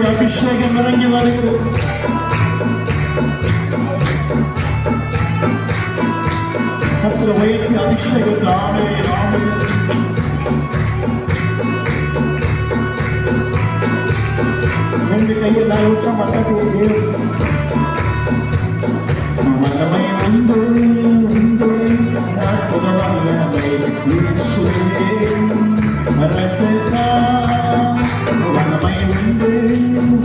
அபிஷேகம் இறங்கி வருகிறது. கர்த்தர் உயர்த்தி அபிஷேகத்தில் ஆமே ஆமே. ரெண்டு கையில் நான் உச்சம் மட்டக்கூடிய வல்லமை உண்டு உண்டு அற்புத வல்லமை இயேசுவே ரட்சகா. வல்லமை உண்டு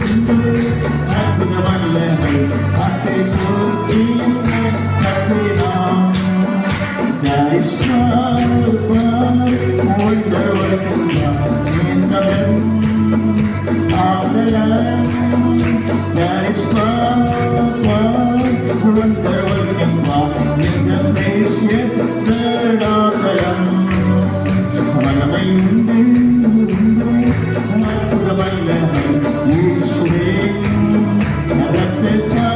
உண்டு அற்புத வல்லமை அத்தை போற்றின கத்தினாம். There is power, wonder working in the land of the land. There is power, wonder working in the precious blood of the Lamb. வல்லமை உண்டு உண்டு அற்புத வல்லமை இயேசுவே ரட்சகா.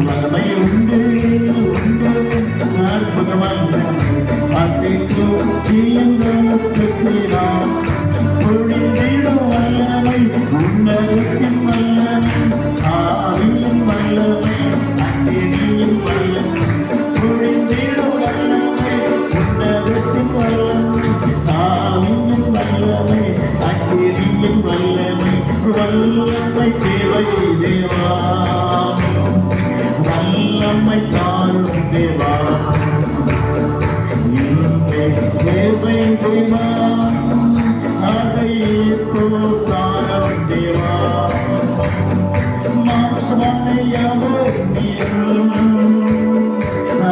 வல்லமை உண்டு உண்டு அற்புத வல்லமை அத்தை போற்றின கத்தினாம். பொழிந்திடும் வல்லமை உன்னதத்தின் வல்லமை ஆவியின் வல்லமை அக்கினியின் வல்லமை. பொழிந்திடும் வல்லமை உன்னதத்தின் வல்லமை ஆவியின் வல்லமை அக்கினியின் வல்லமை. வல்லமை தேவை தேவா, வல்லமை தாரும் தேவா, தேவை தேவா, அதை தாரும் தேவா. மாம்சமானையாவர்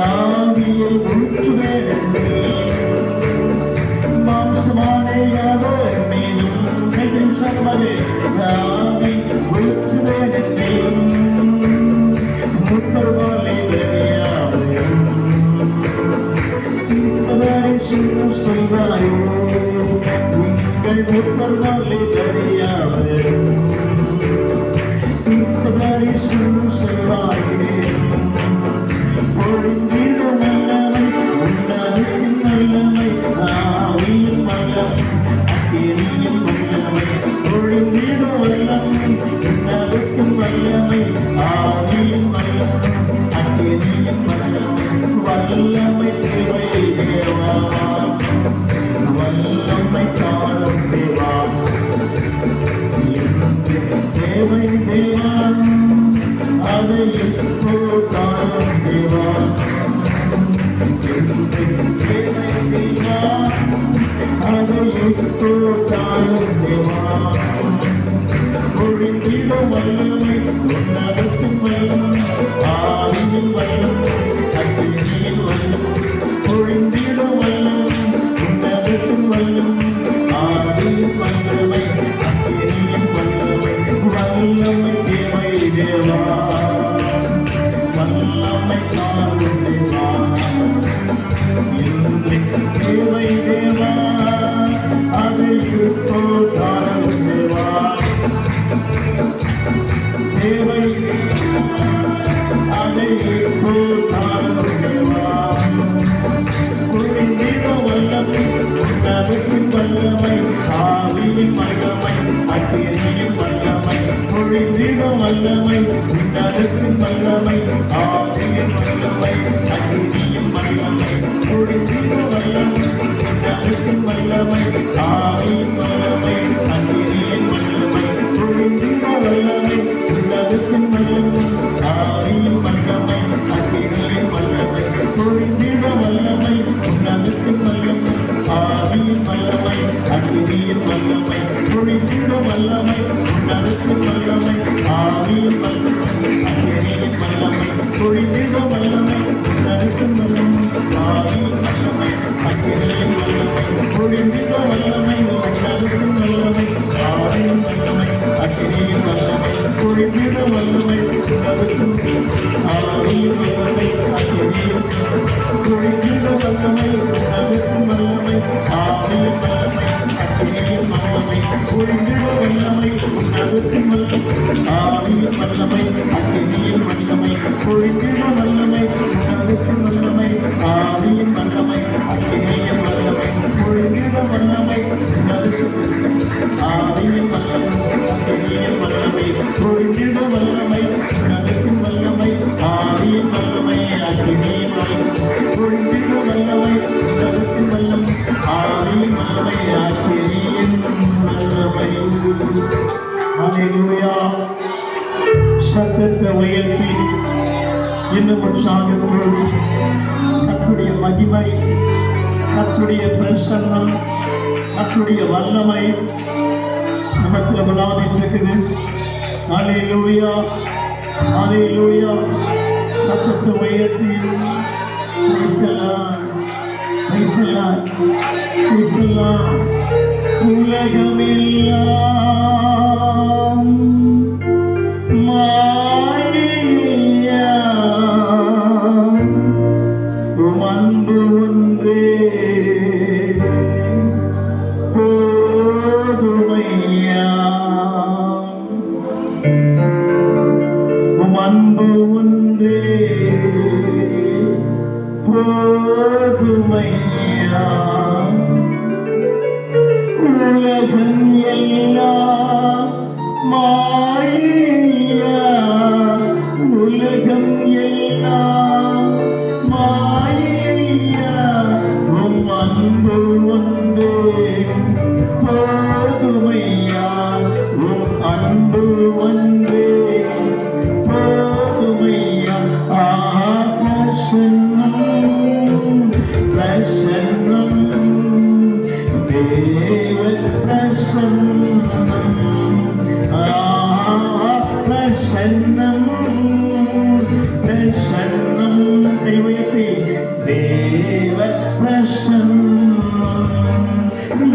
ஆவியை ஊற்றுவேன். மாம்சமானையாவர் மேலும் சர்வதே ஆவி ஊற்றுவேன். முத்தர்வாலை தெரியாவையும் சொல்வாயோ உங்கள் முத்தர்வாலை தெரியாவையும் சொல்வாயே. பொழிந்திடும் வல்லமை உன்னதத்தின் வல்லமை ஆவியின் வல்லமை அக்கினியின் வல்லமை. பொழிந்திடும் வல்லமை உன்னதத்தின் வல்லமை ஆவியின் வல்லமை அக்கினியின் வல்லமை. வல்லமை தேவை தேவா, வல்லமை தாரும் தேவா, தேவை தேவா, அதை இப்போ தாரும் தேவா. தேவை தேவா, அதை இப்போ தாரும் தேவா. வல்லமை உன்னதத்தின் வல்லமை ஆவியின் வல்லமை அக்கினியின் வல்லமை பொழிந்திடும் வல்லமை உன்னதத்தின் வல்லமை ஆவியின் வல்லமை அக்கினியின் வல்லமை வல்லமை தேவை தேவா வல்லமை தாரும் தேவா தேவை தேவா அதை இப்போ தாரும் தேவா தேவை அதை இப்போ தாரும் தேவா குறிந்திட வல்லமை உன்னதத்தின் வல்லமை ஆவியின் வல்லமை அக்கினியின் வல்லமை குறிந்திட வல்லமை உன்னதத்தின் வல்லமை ஆவியின் வல்லமை அக்கினியின் வல்லமை குறிந்திட வல்லமை உன்னதத்தின் வல்லமை ஆவியின் வல்லமை அக்கினியின் வல்லமை குறிந்திட வல்லமை உன்னதத்தின் வல்லமை ஆவியின் வல்லமை அக்கினியின் வல்லமை குறிந்திட வல்லமை உன்னதத்தின் வல்லமை ஆவியின் வல்லமை அக்கினியின் வல்லமை குறிந்திட வல்லமை உன்னதத்தின் வல்லமை ஆவியின் வல்லமை அக்கினியின் வல்லமை குறிந்திட வல்லமை உன்னதத்தின் வல்லமை ஆவியின் வல்லமை அக்கினியின் வல்லமை குறிந்திட வல்லமை உன்னதத்தின் வல்லமை ஆவியின் வல்லமை அக்கினியின் வல்லமை குறிந்திட வல்லமை உன்னதத்தின் ஆவியின் வல்லமை அக்கினியின் குறிந்திட வல்லமை உன்னதத்தின் வல்லமை ஆவியின் வல்லமை அக்கினியின் வல்லமை குறிந்திட வல்லமை உன்னதத்தின் வல்லமை ஆவியின் வல்லமை அக்கினியின் வல்லமை குறிந்திட வல்லமை உன்னதத்தின் வல்லமை ஆவியின் வல்லமை அக்கினியின் வல்லமை குறிந்திட வல்லமை உன்னதத்தின் ஆவியின் வல்லமை அக்கினியின் வல்லமை குறிந்திட வல்லமை உன்னதத்தின் வல்லமை ஆவியின் வல்லமை அக்கினியின் வல்லமை குறிந்திட வல்லமை உன்னதத்தின் வல்லமை ஆவியின் வல்லமை அக்கினியின் வல்லமை. ஹல்லேலூயா. சத்தத்தை உயர்த்தி இன்னும் உற்சாகத்தோடு கர்த்தருடைய மகிமை கர்த்தருடைய பிரசன்னம் கர்த்தருடைய வல்லமை நமக்கு விளையாடிட்டிருக்குது. ஹல்லேலூயா ஹல்லேலூயா. சத்தத்தை உயர்த்தி praise the Lord praise the Lord praise the Lord. உலகமெல்லாம் மாயையா உம் அன்பு ஒன்றே போதுமையா உம் அன்பு ஒன்றே போதுமையா உலகம் எல்லாம் மாயையா உலகம் எல்லாம் மாயையா உம் அன்பு ஒன்றே போதுமையா உம் அன்பு ஒன்றே போதுமையா. பிரசன்னம் பிரசன்னம் தேவ பிரசன்னம் பிரசன்னம் பிரசன்னம் உயர்த்தி தேவ பிரசன்னம்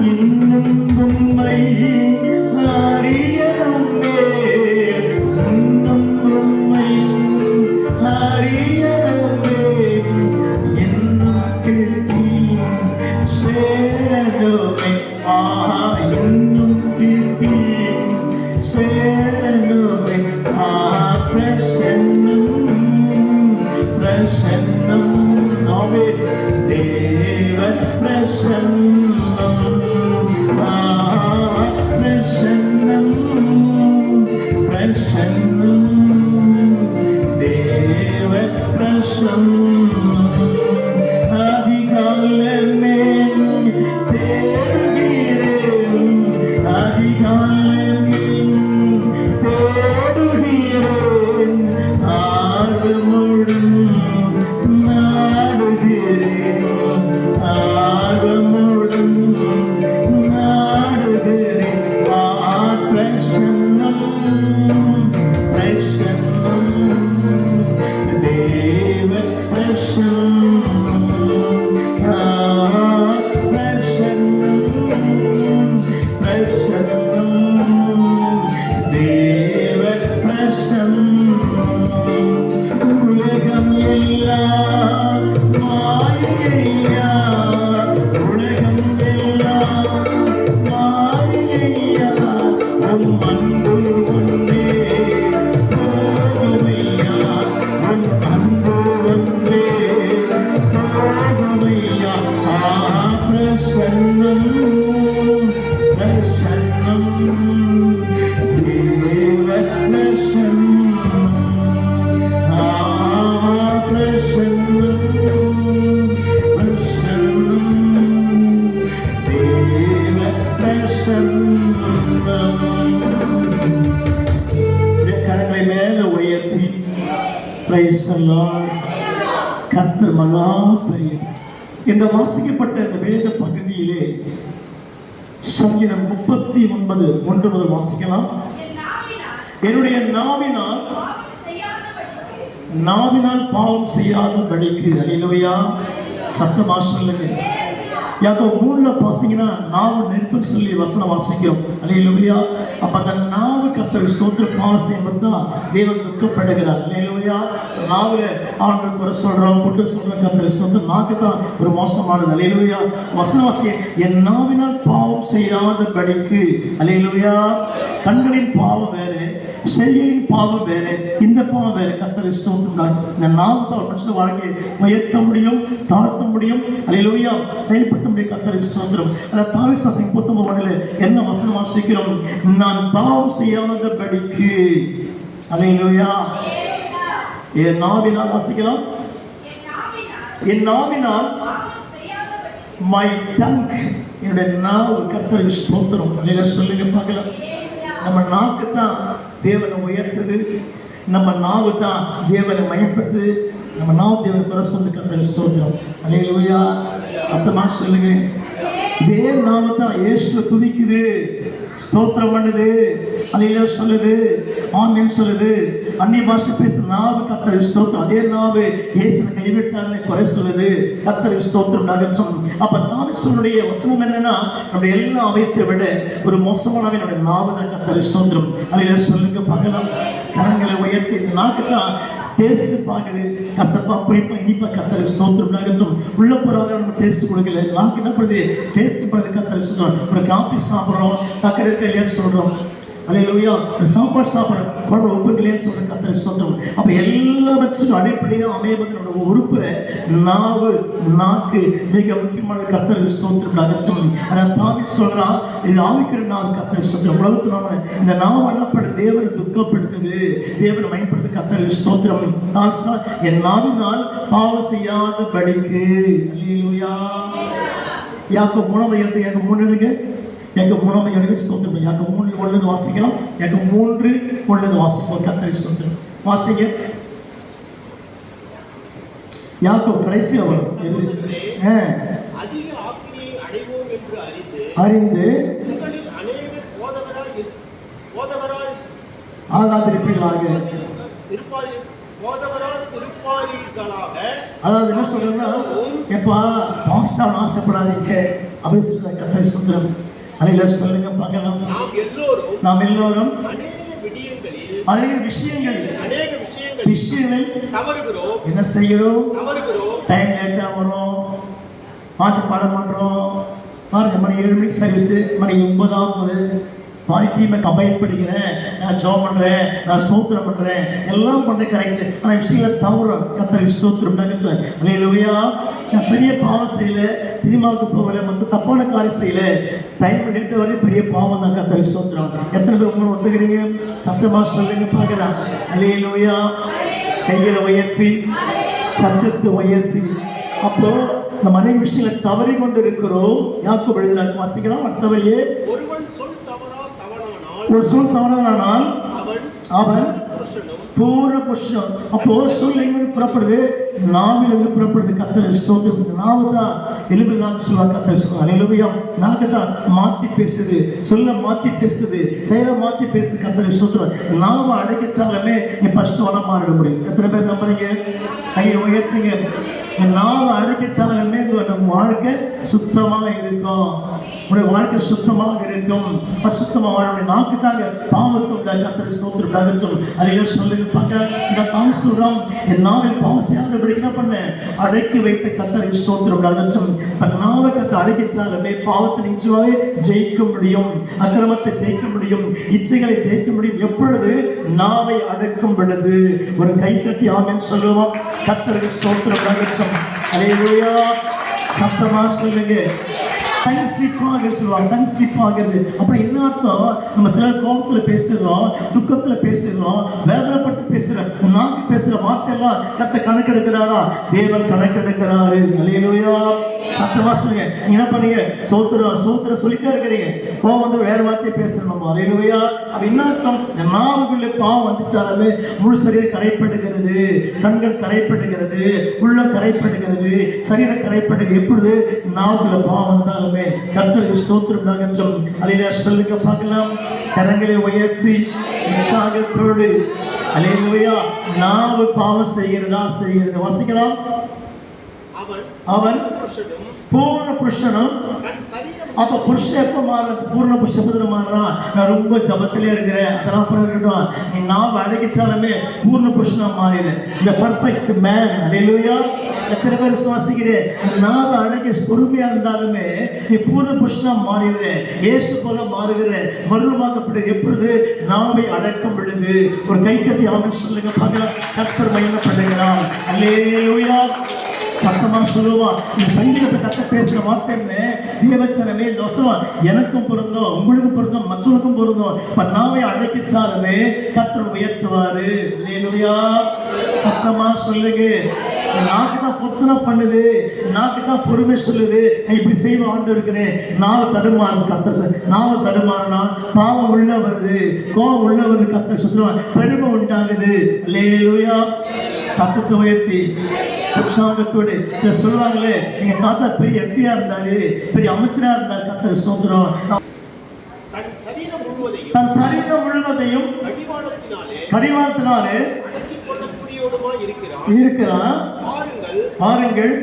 இன்னும் உம்மை அறியணுமே இன்னும் உம்மை அறியணுமே இன்னும் கிட்டி சேரணுமே இன்னும் கிட்டி Praise the Lord. கர்த்தர் மகா பெரியவர். இந்த வாசிக்கப்பட்ட இந்த வேத பகுதியிலே சங்கீதம் 39 1 முதல் வாசிக்கலாம். என்னுடைய நாவினால் பாவம் செய்யாதபடிக்கு. அல்லேலூயா. சத்தமா சொல்லுங்க. யாக்கோபு 3ல பாத்தீங்கன்னா நாவு நெருப்புன்னு சொல்லி வசனம் வாசிக்கிறோம். அல்லேலூயா. அப்ப அந்த நாவு கர்த்தருக்கு ஸ்தோத்திரம் பாவம் செய்யும்போது தான் தேவன் துக்கப்படுகிறார். அல்லேலூயா. நாவுல ஆண்டு குறை சொல்றோம், குட்டு சொல்றோம், கர்த்தருக்கு ஸ்தோத்திரம். நாக்கு தான் ஒரு மோசமானது. அல்லேலூயா. வசனம் வாசிக்க என் நாவினால் பாவம் செய்யாதபடிக்கு. அல்லேலூயா. கண்களின் பாவம் வேற, செய்கையின் பாவம் வேற, இந்த பாவம் வேற. கர்த்தருக்கு ஸ்தோத்திரம். இந்த நாவு தான் ஒரு மனுஷன் வாழ்க்கையை உயர்த்த முடியும், தாழ்த்த முடியும். அல்லேலூயா. செயல்படுத்த முடியும். கர்த்தருக்கு ஸ்தோத்திரம். அத தாவீது 39 என்ன வசனம் வாசிக்கிறோம்? நான் பாவம் செய்யாதபடிக்கு. அல்லேலூயா. என் நாவினால் வாசிக்கலாம். என் நாவினால் my tongue, என்னுடைய நாவு கர்த்தருக்கு ஸ்தோத்திரம். அல்லேலூயா. சொல்லுங்க பார்க்கலாம். நம்ம நாக்கு தான் தேவனை உயர்த்துது, நம்ம நாவு தான் தேவனை மயப்படுத்துது. நம்ம நாவு தேவனை குறை சொல்லி கர்த்தருக்கு ஸ்தோத்திரம். அல்லேலூயா. சத்தமா சொல்லுங்க. இதே நாவு தான் இயேசுவை துதிக்குது, ஸ்தோத்திரம் பண்ணுது, அல்லேலூயா சொல்லுது, ஆமென் சொல்லுது. அந்நிய பாஷை பேசுற நாவு கர்த்தருக்கு ஸ்தோத்திரம். அதே நாவு இயேசுவை கைவிட்டார்னு குறை சொல்லுது, கர்த்தருக்கு ஸ்தோத்திரம் நகற்றும். அப்ப தாவீதுடைய வசனம் என்னன்னா, நம்முடைய எல்லா அவயத்தை விட ஒரு மோசமான என்னுடைய நாவு தான் கர்த்தருக்கு ஸ்தோத்திரம். அல்லேலூயா சொல்லுங்க பார்க்கலாம். கரங்களை உயர்த்தி இந்த நாக்கு தான் டேஸ்ட் பாக்குது, கசப்பா புளிப்பா இனிப்பா. கர்த்தருக்கு ஸ்தோத்திரம் நகற்றும். உள்ள போறாங்க நம்ம டேஸ்ட் கொடுக்கல. நாக்கு என்ன பண்ணுது? டேஸ்ட் பண்ணுது. கர்த்தருக்கு ஸ்தோத்திரம். ஒரு காபி சாப்பிடுறோம், சர்க்கரை இல்லைன்னு சொல்றோம். அல்லேலூயா. சாப்பாடு சாப்பிடுறோம், குழம்பு உப்பு இல்லைன்னு சொல்ற. கர்த்தருக்கு ஸ்தோத்திரம். அப்ப எல்லாவற்றுக்கும் அடிப்படையாக அமைவது நம்முடைய உறுப்புல நாவு, நாக்கு மிக முக்கியமான. கர்த்தருக்கு ஸ்தோத்திரம் நகற்றும். அதான் தாவீது சொல்றான், இது ஆவிக்கிற நாவு. கர்த்தருக்கு ஸ்தோத்திரம். உலகத்து நாம இந்த நாவு என்னப்பட தேவனை துக்கப்படுத்துது, தேவனை பயன்படுத்த. கர்த்தருக்கு ஸ்தோத்திரம். தாவீது என் நாவினால் பாவம் செய்யாதபடிக்கு. அல்லேலூயா. யாக்கோபு 3 எடுத்து யாக்கோபு 3 எடுங்க. யாக்கோபு 3 எடுங்க. ஸ்தோத்திரம். யாக்கோபு 3 வாசிக்கலாம். யாக்கோபு 3 வாசிப்போம். கர்த்தருக்கு ஸ்தோத்திரம். வாசிங்க. யாக்கோபு கடைசி அவர் அதிக ஆக்கினையை அடைவோம் என்று அறிந்து உங்களில் அநேகர் போதகராய் ஆகாதிருப்பீர்களாக. அதாவது என்ன சொல்றேன்னா, எப்பா பாஸ்டான ஆசைப்படாதீங்க அப்படின்னு சொல்ற. கர்த்தருக்கு ஸ்தோத்திரம். அல்லேலூயா சொல்லுங்க பார்க்கலாம். நாம் எல்லோரும் அநேக விஷயங்களில் என்ன செய்கிறோம்? டைம் லேட்டா வரும், பாட்டு பாட மாட்டோம். பாருங்க, மணி 7 மணிக்கு சர்வீஸ், மணி 9 ஆகுது. பாதித்தீமை கம்பைன் படிக்கிறேன், நான் ஜெபம் பண்றேன், நான் ஸ்தோத்திரம் பண்றேன், எல்லாம் பண்றேன் கரெக்ட். ஆனா விஷயங்களை தவறும். கர்த்தருக்கு ஸ்தோத்திரம் நகற்றும். அல்லேலூயா. நான் பெரிய பாவம் செய்யல, சினிமாவுக்கு போகல, மற்ற தப்பான காரியம் செய்யல, டைம் லேட்டு வரை பெரிய பாவம் தான். கர்த்தருக்கு ஸ்தோத்திரம். எத்தனை பேர் உங்களை ஒத்துக்கிறீங்க? சத்தமா சொல்லுங்க பார்க்கலாம். அல்லேலூயா. கைகளை உயர்த்தி, சத்தத்தை உயர்த்தி. அப்போ நம்ம அநேக விஷயங்களை தவறி கொண்டு இருக்கிறோம். யாக்கோபு எழுதினார், வாசிக்கலாம். அடுத்தவரையே ஒரு சொல் தவறானால் அவன் பூர்ண புருஷன். அப்போ சொல் எங்கிருந்து புறப்படுது? நாவிலிருந்து புறப்படுது. கர்த்தருக்கு ஸ்தோத்திரம். நாவு தான் எலும்பு நாக்கு சொல்லுவாங்க. கர்த்தருக்கு ஸ்தோத்திரம். அல்லேலூயா. நாக்கு தான் மாத்தி பேசுது, சொல்ல மாத்தி பேசுது, செயலை மாத்தி பேசுது. கர்த்தருக்கு ஸ்தோத்திரம். நாவை அடக்கிச்சாலுமே நீ பரிசுத்தவானா மாறிட முடியும். எத்தனை பேர் நம்புறீங்க? கையை உயர்த்துங்க. நாவை அடக்கிட்டாலுமே நம்ம வாழ்க்கை சுத்தமாக இருக்கும். உடைய வாழ்க்கை சுத்தமாக இருக்கும். பரிசுத்தமாக வாழ நாக்கு தாங்க பாவத்தை உண்டாக. கர்த்தருக்கு ஸ்தோத்திரம் நகற்றும். அல்லேலூயா சொல்லுங்க பார்க்க. இந்த தாவீது சொல்றான், என் நாவில் பாவம் செய்யாதபடி என்ன பண்ண? அடக்கி வைத்த. கர்த்தருக்கு ஸ்தோத்திரம் நகற்றும். நாவை கத்தை அடக்கிச்சாலுமே பாவத்தை நிச்சயமாவே ஜெயிக்க முடியும், அக்கிரமத்தை ஜெயிக்க முடியும், இச்சைகளை ஜெயிக்க முடியும். எப்பொழுது? நாவை அடக்கும் பொழுது. ஒரு கைத்தட்டி ஆமென் சொல்லுவோம். கர்த்தருக்கு ஸ்தோத்திரம் நகற்றும். அல்லேலூயா. சத்தமா சொல்லுங்க. டங் ஸ்லிப் ஆகுது சொல்லுவாங்க. டங் ஸ்லிப் ஆகுது அப்புறம் என்ன அர்த்தம்? நம்ம சில கோபத்துல பேசுறோம், துக்கத்துல பேசுறோம், வேதனைப்பட்டு பேசுறோம். நாக்கு பேசுற வார்த்தையெல்லாம் கர்த்தர் கணக்கெடுக்கிறாரா? தேவன் கணக்கெடுக்கிறாரு. அல்லேலூயா. சத்தமா சொல்லுங்க. நீங்க என்ன பண்ணீங்க? சோத்திரம் சொல்லிட்டே இருக்கிறீங்க. கோபம் வந்து வேற வார்த்தையை பேசணும். அல்லேலூயா. அப்ப என்ன அர்த்தம்? நாவுக்குள்ள பாவம் வந்துட்டாலுமே முழு சரீரம் கரைப்படுகிறது, கண்கள் கரைப்படுகிறது, உள்ள கரைப்படுகிறது, சரீரம் கரைப்படுகிறது. எப்பொழுது நாவுக்குள்ள பாவம் வந்தாலுமே கர்த்தருக்கு ஸ்தோத்திரம் உண்டாகட்டும். அல்லேலூயா. சொல்லுங்க பார்க்கலாம். கரங்களை உயர்த்தி உற்சாகத்தோடு அல்லேலூயா. நாவு பாவம் செய்கிறது. வாசிக்கலாம். அவன் பூர்ண புருஷனும். அப்ப புருஷன் எப்ப மாறுறது? பூர்ண புருஷன் மாறுறான். நான் ரொம்ப ஜபத்திலே இருக்கிறேன், அதெல்லாம் இருக்கட்டும். நீ நாவ அடக்கிட்டாலுமே பூர்ண புருஷனா மாறிடு. இந்த பர்ஃபெக்ட் மேன். அல்லேலூயா. எத்தனை பேர் விசுவாசிக்கிறேன்? நாவ அடக்கி பொறுமையா இருந்தாலுமே நீ பூர்ண புருஷனா மாறிடு. இயேசு போல மாறுகிற மறுரூபமாக்கப்படுது. எப்பொழுது நாவை அடக்கம் விழுது. ஒரு கை கட்டி ஆமென் சொல்லுங்க பார்க்கலாம். கர்த்தர் மகிமைப்படுகிறார். அல்லேலூயா. சத்தமா சொல்லுவா. இந்த சங்கீதத்தை கத்த பேசுற வார்த்தை என்ன? தேவச்சனமே இந்த வசனம் எனக்கும் பொருந்தும், உங்களுக்கு பொருந்தும், மற்றவருக்கும் பொருந்தும். இப்ப நாவை அடக்கிச்சாலுமே கர்த்தர் உயர்த்துவாரு. அல்லேலூயா. சத்தமா சொல்லுங்க. நாக்கு தான் பொருத்தனை பண்ணுது, நாக்கு தான் பொறுமை சொல்லுது. இப்படி செய்வ ஆண்டு இருக்கிறேன். நாவை தடுமாறும். கர்த்தர் நாவை தடுமாறுனா பாவம் உள்ள வருது, கோபம் உள்ள வருது. கர்த்தர் சொல்லுவான், பெருமை உண்டாகுது. அல்லேலூயா. சத்தத்தை உயர்த்தி உற்சாகத்தோடு சொல்லுவாங்களே, எங்க தாத்தா பெரிய எம்பியா இருந்தாரு, பெரிய அமைச்சரா இருந்தாரு. கர்த்தர் ஸ்தோத்திரம். தன் சரீரம் முழுவதையும் கடிவாளத்தினாலே இருக்கிறான். பாருங்கள்.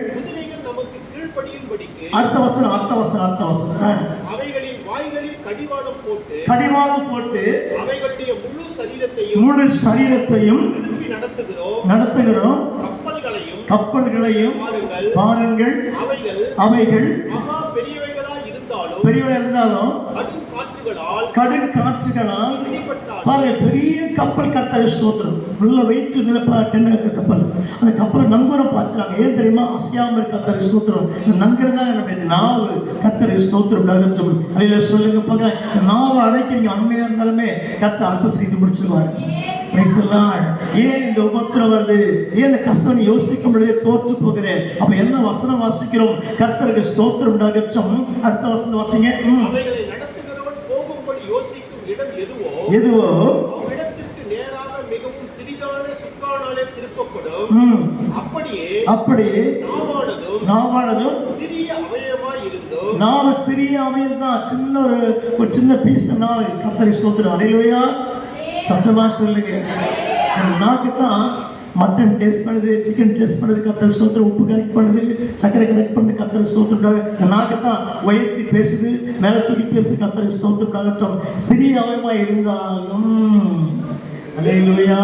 அடுத்த வசனம். கடிவாளம் போட்டு முழு சரீரத்தையும் நடத்துகிறோம். கப்பல்களையும் பாருங்கள். அவைகள் பெரியவையா இருந்தாலும் கடும் காற்றுகளால் பாருங்க. பெரிய கப்பல் கர்த்தர் ஸ்தோத்திரம். உள்ள வெயிட் நிலப்ப கப்பல். அந்த கப்பலை நங்கூரம் பாய்ச்சுறாங்க. ஏன் தெரியுமா? அசையாம கர்த்தர் ஸ்தோத்திரம். நங்கூரம் தான் என்னுடைய நாவு. கர்த்தர் ஸ்தோத்திரம். அதில் சொல்லுங்க பாருங்க. நாவை அடைக்க நீங்க அண்மையா இருந்தாலுமே கர்த்தர் அற்புதம் செய்து முடிச்சிருவார். ஏன் இந்த உபத்திரம் வருது? ஏன் இந்த கஷ்டம் யோசிக்க முடியாது? தோற்று போகிறேன். அப்ப என்ன வசனம் வாசிக்கிறோம்? கர்த்தருக்கு ஸ்தோத்திரம் உண்டாகட்டும். அடுத்த வசனம் வாசிங்க. எதுவோ அப்படியே நாவானதும் நாவு சிறிய அவயம் தான். சின்ன பீஸ் தான் நாவு. கர்த்தருக்கு ஸ்தோத்திரம். அல்லேலூயா. சத்தமா சொல்லுங்க. நாக்கு தான் மட்டன் டேஸ்ட் பண்ணுது, சிக்கன் டேஸ்ட் பண்ணுது. கர்த்தர் ஸ்தோத்திரம். உப்பு கரெக்ட் பண்ணுது, சர்க்கரை கரெக்ட் பண்ணுது. கர்த்தர் ஸ்தோத்திரம். நாக்கு தான் உயர்த்தி பேசுது, மேல தூக்கி பேசுது. கர்த்தர் ஸ்தோத்திரம். சிறிய அவயமா இருந்தாலும் அல்லேலூயா.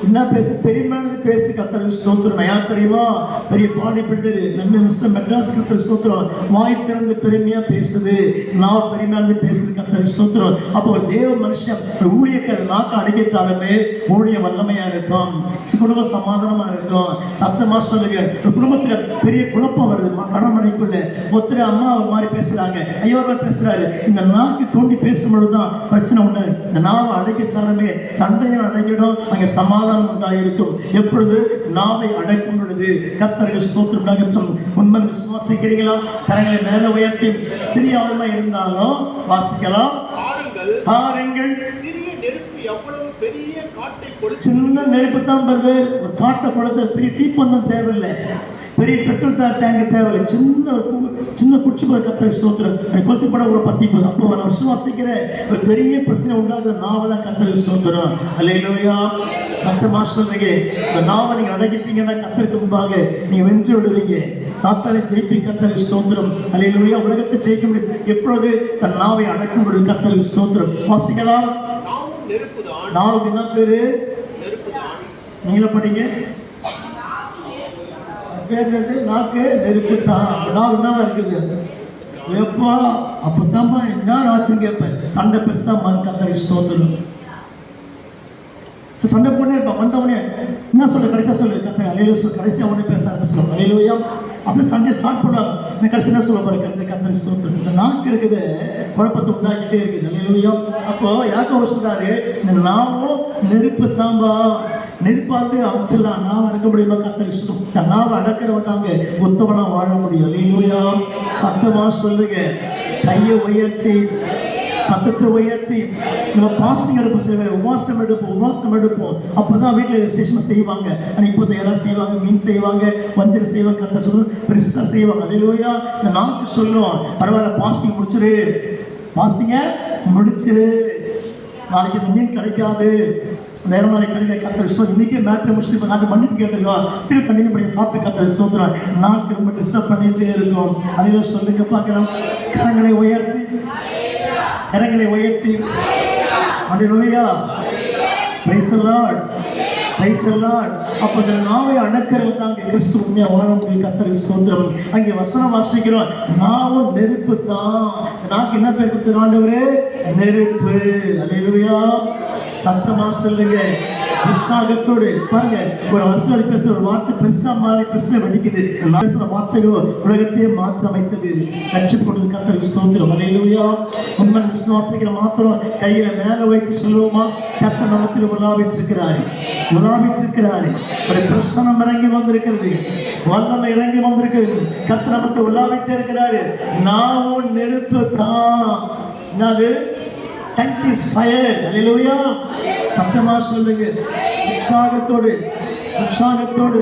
என்ன பேசு? பெரியமானது பேசு. கர்த்தருக்கு ஸ்தோத்திரம். யார் தெரியுமா? பெரிய பாடி பிடித்தது நம்ம மிஸ்டர் மெட்ராஸ். கர்த்தருக்கு ஸ்தோத்திரம். வாய் திறந்து பெருமையா பேசுது, நான் பெரியமானது பேசுது. கர்த்தருக்கு ஸ்தோத்திரம். அப்போ ஒரு தேவ மனுஷன் ஊழியக்கார நாக்கு அடக்கிட்டாலுமே ஊழியம் வல்லமையா இருக்கும், குடும்ப சமாதானமா இருக்கும். சத்தமா சொல்லுங்க. குடும்பத்துல பெரிய குழப்பம் வருது. கணவனைக்குள்ள ஒருத்தர் அம்மா ஒரு மாதிரி பேசுறாங்க, ஐயோ பேசுறாரு. இந்த நாக்கு தோண்டி பேசும் பொழுதுதான் பிரச்சனை உண்டு. இந்த நாவை அடக்கிட்டாலுமே சண்டையும் அடங்கிடும், அங்க சமாதானம் உண்டாயிருக்கும். எப்பொழுது நாவை அடக்கும் பொழுது கர்த்தருக்கு ஸ்தோத்திரம் உண்டாகட்டும். உண்மை விசுவாசிக்கிறீங்களா? கரங்களை மேல உயர்த்தி. சிறிய ஆழ்மா இருந்தாலும் வாசிக்கலாம். பாருங்கள். சின்ன நெருப்பு தான் வருது. ஒரு காட்டை கொடுத்த பெரிய தீப்பந்தம் தேவையில்லை, பெரிய பெட்ரோல் டேங்க் தேவையில்லை. சின்ன குச்சி போய் கர்த்தருக்கு ஸ்தோத்திரம். கொளுத்திப்பட ஒரு 10 அப்போ நான் விசுவாசிக்கிறேன். ஒரு பெரிய பிரச்சனை உண்டாகுது. நாவதான் கர்த்தருக்கு ஸ்தோத்திரம். அல்லேலூயா. சத்தமா சொல்லுங்க. இந்த நாவை நீங்க அடக்கிட்டீங்கன்னா கர்த்தருக்கு முன்பாக நீங்க வென்று விடுவீங்க. சாத்தானை ஜெயிப்பீங்க. கர்த்தருக்கு ஸ்தோத்திரம். அல்லேலூயா. உலகத்தை ஜெயிக்க முடியும் எப்பொழுது? தன் நாவை அடக்கும் பொழுது. கர்த்தருக்கு ஸ்தோத்திரம். வாசிக்கலாம். நாவுக்கு என்ன பேரு? நீங்கள படிங்க. நாக்கு நெருப்பு தான். நாவு தான் இருக்குது. எப்பா அப்பதான்ப்பா என்ன ஆச்சுன்னு கேட்பேன். சண்டை பெருசா கர்த்தருக்கு ஸ்தோத்திரம். சண்டை போனே இருப்பான். வந்தவனே என்ன சொல்ல? கடைசியா சொல்லு. கர்த்தர் அல்லேலூயா. கடைசியா அவனே பேச ஆரம்பிச்சிடும். அல்லேலூயா. அப்போ சண்டே ஸ்டார்ட் பண்ணுவாங்க. நான் கடைசி என்ன சொல்ல போகிறேன், கர்த்தர் ஸ்தோத்திரம். இந்த நாக்கு இருக்குது குழப்பத்தை உண்டாக்கிட்டே இருக்குது. அல்லேலூயா. அப்போ யாக்கோபு சொல்றாரு, இந்த நாவும் நெருப்பு தாம்பா, நெருப்பாந்து அமைச்சிடலாம், நாவை அடக்க முடியுமா? கர்த்தர் இஷ்டம். இந்த நாவை அடக்கிறவன் தாங்க உத்தமனா வாழ முடியும். அல்லேலூயா. சத்தமா சொல்லுங்க, கையை உயர்த்தி சத்தத்தை உயர்த்தி நம்ம பாஸ்டிங் எடுப்போம், சில பேர் உபவாசம் எடுப்போம். அப்பதான் வீட்டில் விசேஷமா செய்வாங்க. ஆனால் இப்போ யாராவது செய்வாங்க, மீன் செய்வாங்க, வஞ்சல் செய்வாங்க, கத்த சொல்லு பெருசா செய்வாங்க. அல்லேலூயா. இந்த நாக்கு சொல்லுவோம், பரவாயில்ல பாஸ்டிங் முடிச்சிரு, பாஸ்டிங்க முடிச்சிரு, நாளைக்கு இந்த மீன் கிடைக்காது, நேரம் நாளைக்கு கிடைக்காது, கத்தர் ஸ்தோத்திரம். இன்னைக்கே மேட்ரு முடிச்சு இப்போ நாட்டு மன்னிப்பு கேட்டுக்கோ, திருப்பி கண்டினியூ பண்ணி சாப்பிட்டு கத்தர் ஸ்தோத்திரம். நாக்கு ரொம்ப டிஸ்டர்ப் பண்ணிட்டே இருக்கும். அதுவே சொல்லுங்க பார்க்கலாம். கரங்களை உயர்த்தி, கரங்களை உயர்த்தி, அல்லேலூயா. Praise the Lord, praise the Lord. அப்போ இந்த நாவை அடக்கிறது தான் கிறிஸ்து உண்மையா வாழ முடியும். கர்த்தர் ஸ்தோத்திரம். அங்கே வசனம் வாசிக்கிறோம், நாவும் நெருப்பு தான். நாக்கு என்ன பேர் கொடுத்தது ஆண்டவரே? நெருப்பு. அல்லேலூயா. சத்தமா சொல்லுங்க, உற்சாகத்தோடு. பாருங்க, ஒரு வருஷம் பேசுற ஒரு வார்த்தை பெருசா மாறி பெருசா வெடிக்குது. பேசுற வார்த்தைகளோ உலகத்தையே மாற்றி அமைத்தது. ரட்சிப்பது கர்த்தர் ஸ்தோத்திரம். அல்லேலூயா. உண்மை விசுவாசிக்கிற மாத்திரம் கையில மேல வைத்து சொல்லுவோமா, கர்த்தர் நமத்தில் உலாவிட்டிருக்கிறாரு, உலாவிட்டிருக்கிறாரு. ஒரு பிரசனம் இறங்கி வந்திருக்கிறது, வல்லமை இறங்கி வந்திருக்கிறது. கர்த்தர் நமக்கு உலாவிட்டு இருக்கிறாரு. நாவும் நெருப்பு தான். என்னது? Tank is fire. Hallelujah. சத்தமா சொல்லுங்க, உற்சாகத்தோடு, உற்சாகத்தோடு.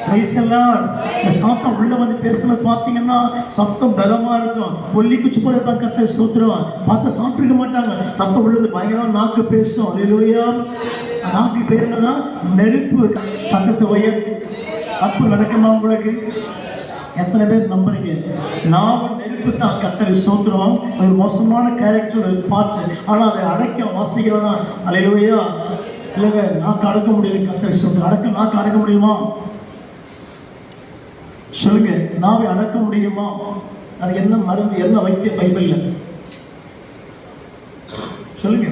Praise the Lord. இந்த சத்தம் உள்ள வந்து பேசுறது பார்த்தீங்கன்னா சத்தம் பலமா இருக்கும். ஒல்லி குச்சி போல இருப்பாங்க. கர்த்தர் ஸ்தோத்திரம். பார்த்து சாப்பிட்டுக்க மாட்டாங்க. சத்தம் உள்ளது பயங்கரமா நாக்கு பேசும். அல்லேலூயா. நாக்கு பேர் என்னன்னா நெருப்பு. சத்தத்தை உயர்த்தி தப்பு நடக்குமா உங்களுக்கு? எத்தனை பேர் நம்புறீங்க? நாவும் நெருப்பு தான். கர்த்தர் ஸ்தோத்திரம். அது மோசமான கேரக்டர் பார்த்து, ஆனால் அதை அடக்க வாசிக்கிறோன்னா அல்லேலூயா. இல்லைங்க, நாக்கு அடக்க முடியல. கர்த்தர் ஸ்தோத்திரம். நாக்கு அடக்க முடியுமா? சொல்லுங்க, நாவை அடக்க முடியுமா? அது என்ன மருந்து, என்ன வைத்தியம் பைபிள்ல? சொல்லுங்க.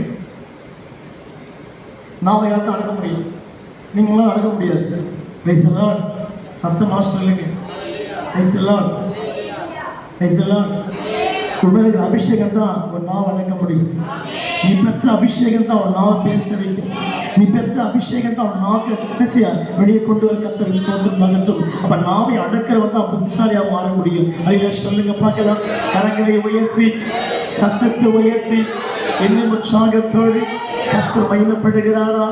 நாவை யார்தான் அடக்க முடியும்? நீங்களாம் அடக்க முடியாது. Price the Lord. சத்தமா சொல்லுங்க. Price the Lord, praise the Lord. உண்மையிலே அபிஷேகம் தான் ஒரு நாவை அடக்க முடியும். நீ பெற்ற அபிஷேகம் தான் ஒரு நாவை பேச வைக்கும். நீ பெற்ற அபிஷேகம் தான் ஒரு நாவை பேசியா வெளியே கொண்டு வர கர்த்தர் ஸ்தோத்திரம் நகற்றும். அப்ப நாவை அடக்கிறவன் தான் புத்திசாலியா மாற முடியும். அதிலே சொல்லுங்க பார்க்கலாம். கரங்களை உயர்த்தி, சத்தத்தை உயர்த்தி, இன்னும் உற்சாகத்தோடு கர்த்தர் மகிமைப்படுகிறாரா?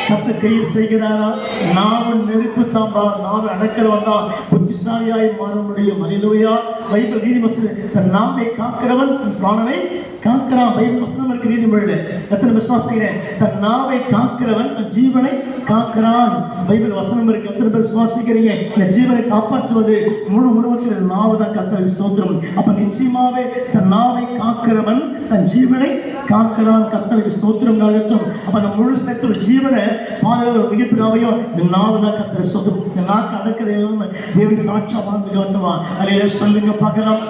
கர்த்தர் கையை செய்கிறாரா? நாவும் நெருப்பு தாம்பா. நாவை அடக்கிறவன் தான் புத்திசாலியாய் மாற முடியும். அல்லேலூயா. பைபிள் நீதிமொழிகள், நாவை காக்கிறவன் தன் பிராணனை காக்கிறான். பைபிள் வசனம் இருக்கு நீதிமொழியில. எத்தனை விசுவாசிக்கிறேன்? தன் நாவை காக்கிறவன் தன் ஜீவனை காக்கிறான். பைபிள் வசனம் இருக்கு. எத்தனை பேர் விசுவாசிக்கிறீங்க? இந்த ஜீவனை காப்பாற்றுவது முழு உருவத்தில் நாவு தான். கர்த்தர் ஸ்தோத்திரம். அப்ப நிச்சயமாவே தன் நாவை காக்கிறவன் தன் ஜீவனை காக்கிறான். கர்த்தருக்கு ஸ்தோத்திரம் நகற்றும். அப்ப அந்த முழு சக்தியோட ஜீவனை பாதுகாப்பு மிகப்பெரியாவையும் இந்த நாவு தான். கர்த்தர் ஸ்தோத்திரம். இந்த நாக்கு அடக்கிறவன் தேவன் சாட்சியா வாழ்ந்து காட்டுவான். அதிலே சொல்லுங்க பார்க்கலாம்.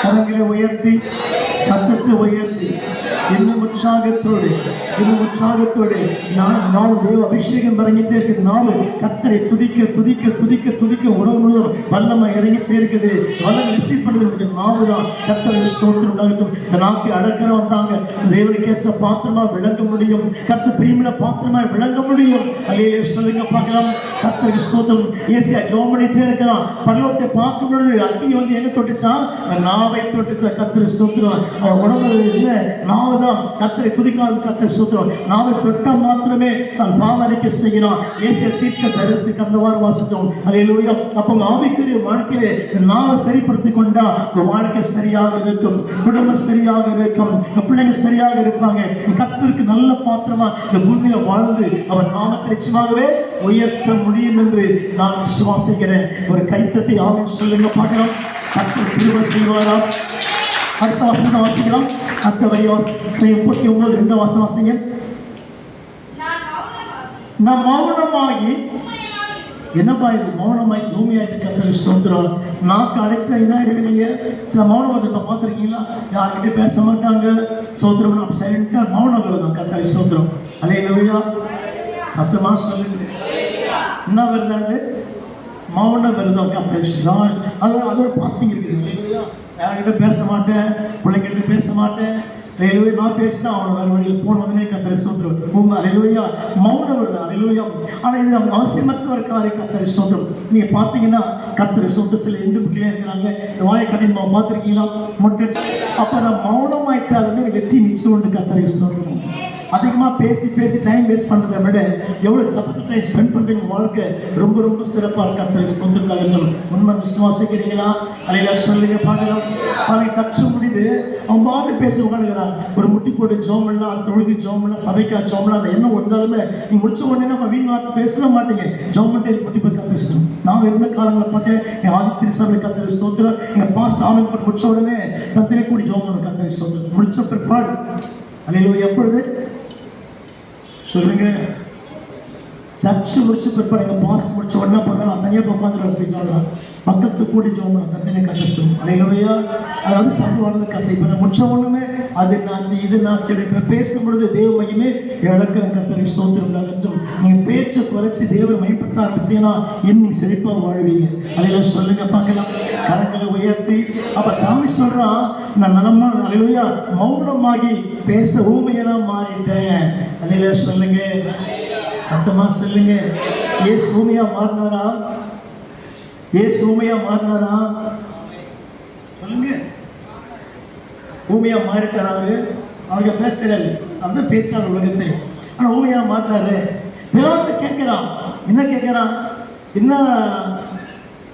கரங்களை உயர்த்தி, சத்தத்தை உயர்த்தி, இன்னும் உற்சாகத்தோடு, இன்னும் உற்சாகத்தோடு. நாலு தேவ அபிஷேகம் இறங்கிச்சே இருக்குது. நாலு கர்த்தரை துதிக்க துதிக்க துதிக்க துதிக்க உணவு முழுவதும் வல்லமை இறங்கிச்சே இருக்குது. வல்லமை ரிசீவ் பண்ணுறது நாவு தான். கர்த்தரை ஸ்தோத்திரம் நகற்றும். இந்த நாக்கை அடக்கிற வந்தாங்க தேவனுக்கு ஏற்ற பாத்திரமா விளங்க முடியும். கர்த்தர் பிரியமுள்ள பாத்திரமா விளங்க முடியும். அல்லேலூயா. சொல்லுங்க பார்க்கலாம். கர்த்தருக்கு ஸ்தோத்திரம். ஏசியா ஜெபம் பண்ணிட்டே இருக்கிறான். பரலோகத்தை பார்க்கும் பொழுது அக்கினி வந்து எங்க தொட்டுச்சா? நாவை தொட்டுச்சா. கர்த்தர் ஸ்தோத்திரம். அவன் உடம்புல இல்லை நாவு தான். கர்த்தரை துதிக்காத கர்த்தர் ஸ்தோத்திரம். நாவை தொட்ட மாத்திரமே தன் பாவரிக்கை செய்கிறான். ஏசியா தீர்க்க தரிசி கடந்த வாரம் வாசித்தோம். அல்லேலூயா. அப்ப உங்க ஆவிக்குரிய வாழ்க்கையிலே நாவை சரிப்படுத்திக் கொண்டா உங்க வாழ்க்கை சரியாக இருக்கும், குடும்பம் சரியாக இருக்கும், பிள்ளைங்க சரியாக இருப்பாங்க. கர்த்தருக்கு நல்ல பாத்திரமா இந்த பூமியில வாழ்ந்து அவர் நாமத்தை நிச்சயமாகவே உயர்த்த முடியும் என்று நான் விசுவாசிக்கிறேன். ஒரு கைத்தட்டி ஆமென் சொல்லுங்க பார்க்கலாம். கர்த்தர் கிருபை செய்வாரா? அடுத்த வசனத்தை வாசிக்கலாம். அடுத்த வரி 39 2 வசனம் வாசிங்க. நான் மௌனமாகி, என்னப்பா இது மௌனமாய் ஜூமியாயிட்டு? கர்த்தர் ஸ்தோத்திரம். நாக்கு அடைக்க என்ன ஆயிடுங்க? நீங்க சில மௌனம் வந்து இப்போ பார்த்துருக்கீங்களா? யார்கிட்ட பேச மாட்டாங்க. ஸ்தோத்திரம். நம்ம சைலண்டா மௌனம் வருதான். கர்த்தர் ஸ்தோத்திரம். அல்லேலூயா. சத்தமா சொல்லுங்க. என்ன வருதாது? மௌன விரதம் கத்தரிஷ்டான். அதோட பாசிங் இருக்குது. யார்கிட்ட பேச மாட்டேன், பிள்ளைங்கிட்ட பேச மாட்டேன். அலையிலூயா. நான் பேசினா அவனை வேறு வழியில் போன உடனே கத்தரை ஸ்தோத்திரம். உண்மை. அலையிலூயா. மௌன விரதம். அலையிலூயா. ஆனால் இது நம்ம அவசியமற்ற ஒரு காரியம். கத்தரை ஸ்தோத்திரம். நீங்கள் பார்த்தீங்கன்னா கத்தரை ஸ்தோத்திரம் சில இந்து பிள்ளைங்க இருக்கிறாங்க. இந்த வாயை கட்டின்னு பார்த்துருக்கீங்களா? மொட்டை. அப்போ நான் மௌனமாயிட்டாலுமே வெற்றி நிச்சயம் உண்டு. கத்தரை ஸ்தோத்திரம். அதிகமாக பேசி டைம் வேஸ்ட் பண்ணுறதை விட எவ்வளோ ஜபத்தை டைம் ஸ்பெண்ட் பண்ணுறீங்க வாழ்க்கை ரொம்ப ரொம்ப சிறப்பாக இருக்க. கத்தரை ஸ்தோத்திரம். உண்மை விசுவாசிக்கிறீங்களா? அலையில சொல்லுங்க பார்க்கலாம். அவனை சற்று முடிது அவன் பாட்டு பேச உட்காந்துக்கிறான். ஒரு முட்டி போட்டு ஜோமெல்லாம், அடுத்த உழுதி ஜோமெல்லாம், சபைக்கா ஜோமெல்லாம், அதை என்ன ஒன்றாலுமே நீ முடிச்ச உடனே நம்ம வீண் வார்த்தை பேசவே மாட்டீங்க. ஜோமெண்ட்டே முட்டி போய் கத்தரி ஸ்தோத்திரம். நான் இருந்த காலங்களில் பார்த்தேன், என் ஆதி திருசபை கத்தரி ஸ்தோத்திரம். எங்கள் பாஸ்ட் ஆமன் போட்டு முடிச்ச உடனே தத்திரை கூடி ஜோமன் கத்தரி ஸ்தோத்திரம். முடிச்ச பிற்பாடு அலையிலூயா. எப்பொழுது சொல்லுங்க? சர்ச்சு முடிச்சு பிற்பாடு எங்கள் பாஸ்ட் முடிச்ச உடனே பண்ணலாம். தனியாக உட்காந்துருவாங்க போய் சொல்லலாம். பக்கத்து கூடி ஜோமன் கத்தனை கஷ்டம். அலையிலூயா. அதாவது சபை வாழ்ந்த கத்தை. இப்போ நான் முடிச்ச ஒன்றுமே அது என்னாச்சு இது என்னாச்சு இப்போ பேசும்பொழுது தேவ மகிமே இழக்கிற கத்தனை ஸ்தோத்திரம். நீங்கள் பேச்சை குறைச்சி தேவரை மையப்படுத்த ஆரம்பிச்சீங்கன்னா இன்னும் செழிப்பாக வாழ்வீங்க. அதையெல்லாம் சொல்லுங்க பார்க்கலாம். கரங்களை உயர்த்தி அப்போ தாமி சொல்கிறான், நான் நலமா அலையிலூயா மௌனமாகி பேச ஊமையெல்லாம் மாறிட்டேன். அதையெல்லாம் சொல்லுங்க. சத்தமா சொல்லுங்க. ஏசு ஊமையா மாறினாரா? ஏசு ஊமையா மாறினாரா? சொல்லுங்க. ஊமையா மாறிட்டாரா? அவருக்கு பேச தெரியாது. அதுதான் பேச்சாளர் உலகத்தை. ஆனால் ஊமையா மாத்தாரு. பிலாத்து கேட்கிறான். என்ன கேட்கிறான்? என்ன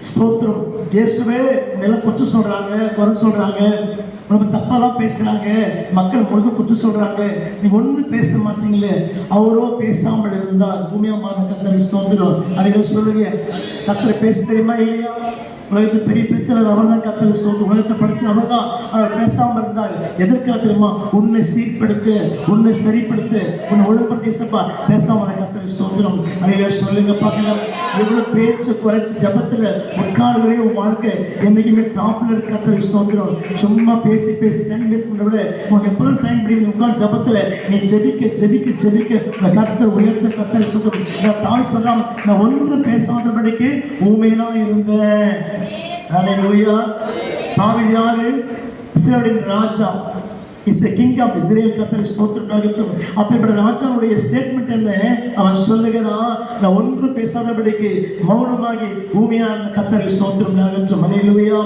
ஸ்தோத்திரம் இயேசுவே மேலே குற்றம் சொல்கிறாங்க, குறை சொல்கிறாங்க, ரொம்ப தப்பாலாம் பேசுகிறாங்க, மக்கள் முழுக்க குற்றம் சொல்கிறாங்க, நீங்கள் ஒன்றும் பேச மாட்டீங்களே. அவரோ பேசாமல் இருந்தால் பூமியாக மாற கத்தரை ஸ்தோத்திரம். அதை சொல்லுங்க. கத்தரை பேச தெரியுமா இல்லையா? உலகத்து பெரிய பிரச்சனை அவர் தான். கத்தரை ஸ்தோத்திரம். உலகத்தை படிச்சு அவர் தான். அவர் பேசாமல் இருந்தார். எதற்காக தெரியுமா? உன்னை சீர்படுத்து, உன்னை சரிப்படுத்து, உன்னை ஒழுங்குபடுத்தி சப்பா பேசாமல் கத்தரை ஸ்தோத்திரம். அதை சொல்லுங்க பார்க்கலாம். எவ்வளோ பேச்சு குறைச்சி ஜபத்தில் உட்கார்வரே உன் வாழ்க்கை என்றைக்குமே டாப்ல இருக்க. கத்தரை ஸ்தோத்திரம். சும்மா பேசி டைம் வேஸ்ட் பண்ண விட உனக்கு எப்போ டைம் முடியுது உட்காந்து ஜபத்தில் நீ ஜெபிக்க இந்த கத்தர் உயர்த்த. கத்தரை ஸ்தோத்திரம். நான் தாய் சொல்றான், நான் ஒன்று பேசாதபடிக்கு ஊமையெல்லாம் இருந்தேன். ஹல்லேலூயா. தாவீது யாரு? இஸ்ரவேலின் ராஜா. Is the king of Israel. கத்தரை ஸ்தோத்திரம். அப்படிப்பட்ட ராஜாவுடைய ஸ்டேட்மெண்ட் என்ன? அவன் சொல்லுகிறான், நான் ஒன்று பேசாதபடிக்கு மௌனமாகி பூமியா இருந்த. கத்தரை ஸ்தோத்திரம். ஹல்லேலூயா.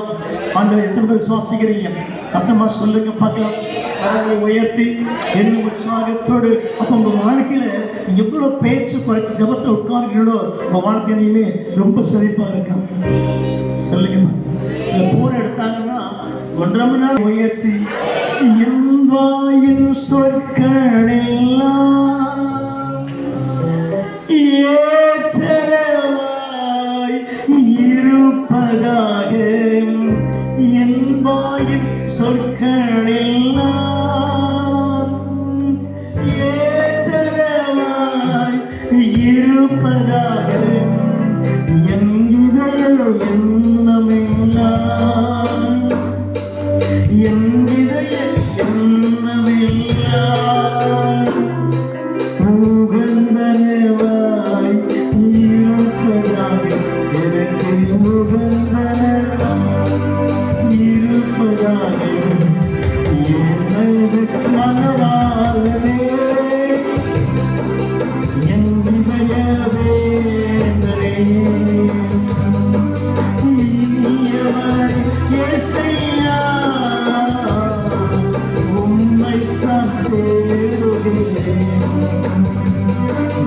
ஆண்டவரை எத்தனை பேர் விசுவாசிக்கிறீங்க? சத்தமா சொல்லுங்க பார்க்கலாம். கரங்களை உயர்த்தி என்ன உற்சாகத்தோடு. அப்போ உங்க வாழ்க்கையில எவ்வளோ பேச்சு குறைச்சி ஜபத்தை உட்கார்கிறீங்களோ உங்க வாழ்க்கையிலுமே ரொம்ப செழிப்பா இருக்கும். சொல்லுங்க. சில போர் எடுத்தாங்கன்னா 1.5 மணி நேரம் உயர்த்தி என் வாயின் சொற்கள் எல்லாம் ஏற்றவாய் இருப்பதாக. என் வாயின் சொற்கள் எல்லாம் ஏற்றவாய் இருப்பதாக. என் இதய எண்ணமெல்லாம் என் இதய எண்ணமெல்லாம் உகந்தனவாய் இருப்பதாக. எனக்கு உகந்தனவாய் இருப்பதாக. எனது மனவாளனே என் இதய வேந்தனே